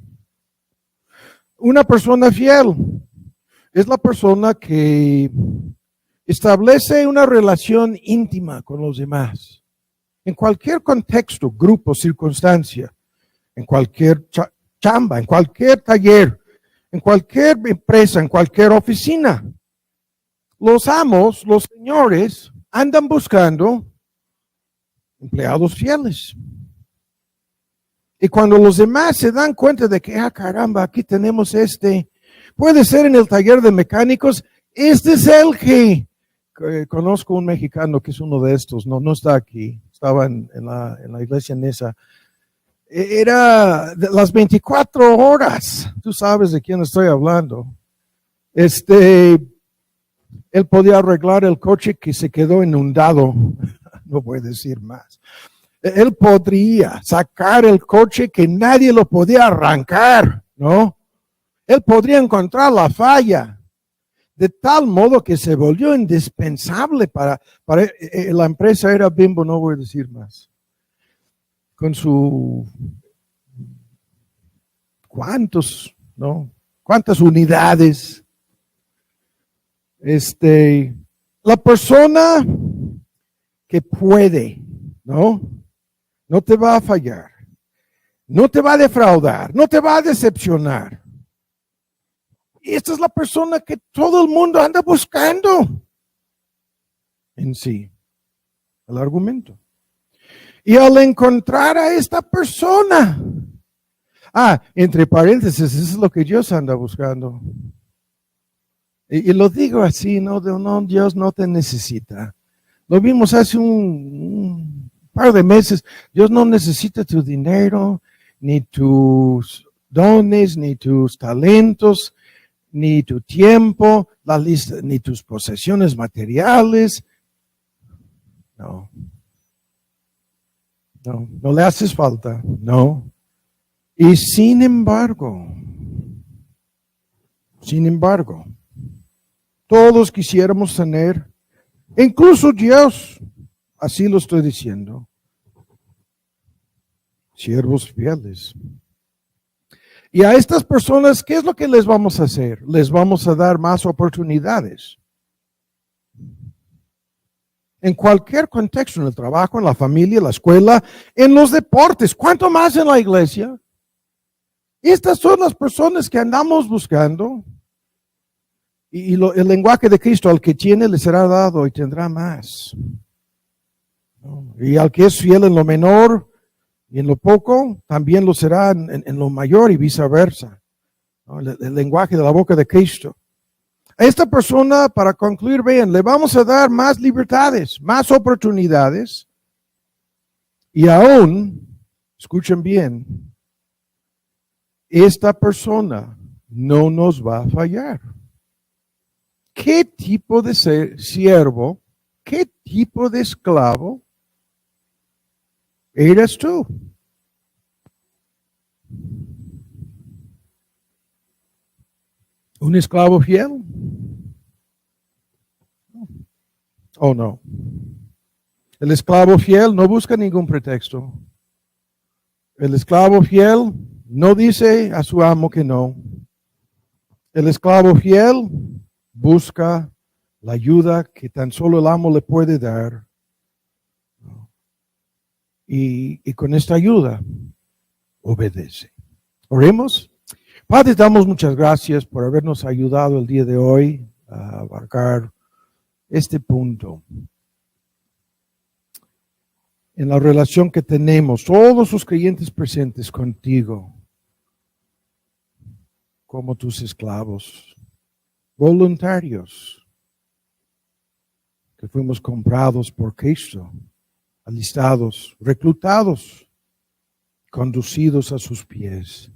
Una persona fiel es la persona que establece una relación íntima con los demás. En cualquier contexto, grupo, circunstancia, en cualquier chamba, en cualquier taller, en cualquier empresa, en cualquier oficina. Los amos, los señores, andan buscando empleados fieles. Y cuando los demás se dan cuenta de que, caramba, aquí tenemos puede ser en el taller de mecánicos, este es el que conozco un mexicano que es uno de estos, no está aquí, estaba en la iglesia en esa. Era de las 24 horas, tú sabes de quién estoy hablando. Él podía arreglar el coche que se quedó inundado, no voy a decir más. Él podría sacar el coche que nadie lo podía arrancar, ¿no? Él podría encontrar la falla, de tal modo que se volvió indispensable para la empresa era Bimbo, no voy a decir más. Con su ¿cuántas unidades? La persona que puede, ¿no? No te va a fallar, no te va a defraudar, no te va a decepcionar. Y esta es la persona que todo el mundo anda buscando en sí, el argumento. Y al encontrar a esta persona, entre paréntesis, eso es lo que Dios anda buscando. Y lo digo así, no, Dios no te necesita. Lo vimos hace un par de meses. Dios no necesita tu dinero, ni tus dones, ni tus talentos, ni tu tiempo, ni tus posesiones materiales. No le haces falta, no. Y sin embargo, todos quisiéramos tener, incluso Dios, así lo estoy diciendo, siervos fieles. Y a estas personas, ¿qué es lo que les vamos a hacer? Les vamos a dar más oportunidades. En cualquier contexto, en el trabajo, en la familia, en la escuela, en los deportes, ¿cuánto más en la iglesia? Estas son las personas que andamos buscando. Y el lenguaje de Cristo, al que tiene le será dado y tendrá más. Y al que es fiel en lo menor y en lo poco, también lo será en lo mayor y viceversa. El lenguaje de la boca de Cristo. A esta persona, para concluir, vean, le vamos a dar más libertades, más oportunidades. Y aún, escuchen bien, esta persona no nos va a fallar. ¿Qué tipo de siervo, qué tipo de esclavo eres tú? ¿Un esclavo fiel? ¿O no? El esclavo fiel no busca ningún pretexto. El esclavo fiel no dice a su amo que no. El esclavo fiel busca la ayuda que tan solo el amo le puede dar. Y con esta ayuda obedece. Oremos. Padre, damos muchas gracias por habernos ayudado el día de hoy a abarcar este punto. En la relación que tenemos, todos los creyentes presentes contigo, como tus esclavos, voluntarios, que fuimos comprados por Cristo, alistados, reclutados, conducidos a sus pies.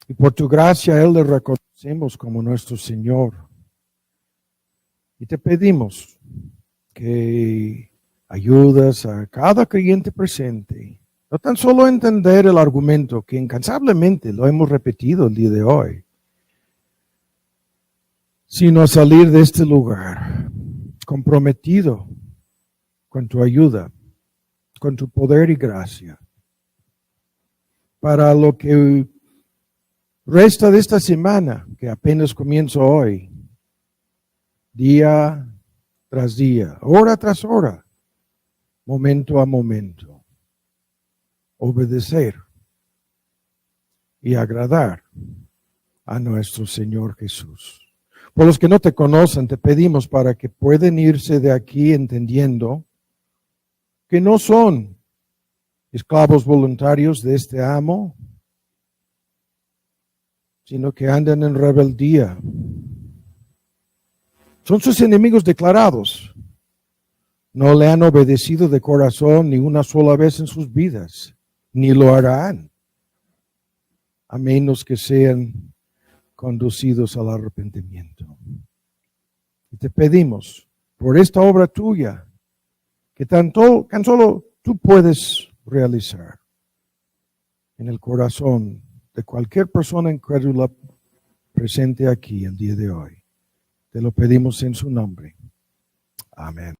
Y por tu gracia, Él le reconocemos como nuestro Señor. Y te pedimos que ayudas a cada creyente presente, no tan solo a entender el argumento que incansablemente lo hemos repetido el día de hoy, sino a salir de este lugar comprometido con tu ayuda, con tu poder y gracia, para lo que resta de esta semana, que apenas comienza hoy, día tras día, hora tras hora, momento a momento, obedecer y agradar a nuestro Señor Jesús. Por los que no te conocen, te pedimos para que puedan irse de aquí entendiendo que no son esclavos voluntarios de este amo, sino que andan en rebeldía. Son sus enemigos declarados. No le han obedecido de corazón ni una sola vez en sus vidas, ni lo harán, a menos que sean conducidos al arrepentimiento. Y te pedimos, por esta obra tuya, que tan solo tú puedes realizar en el corazón de cualquier persona incrédula presente aquí el día de hoy. Te lo pedimos en su nombre. Amén.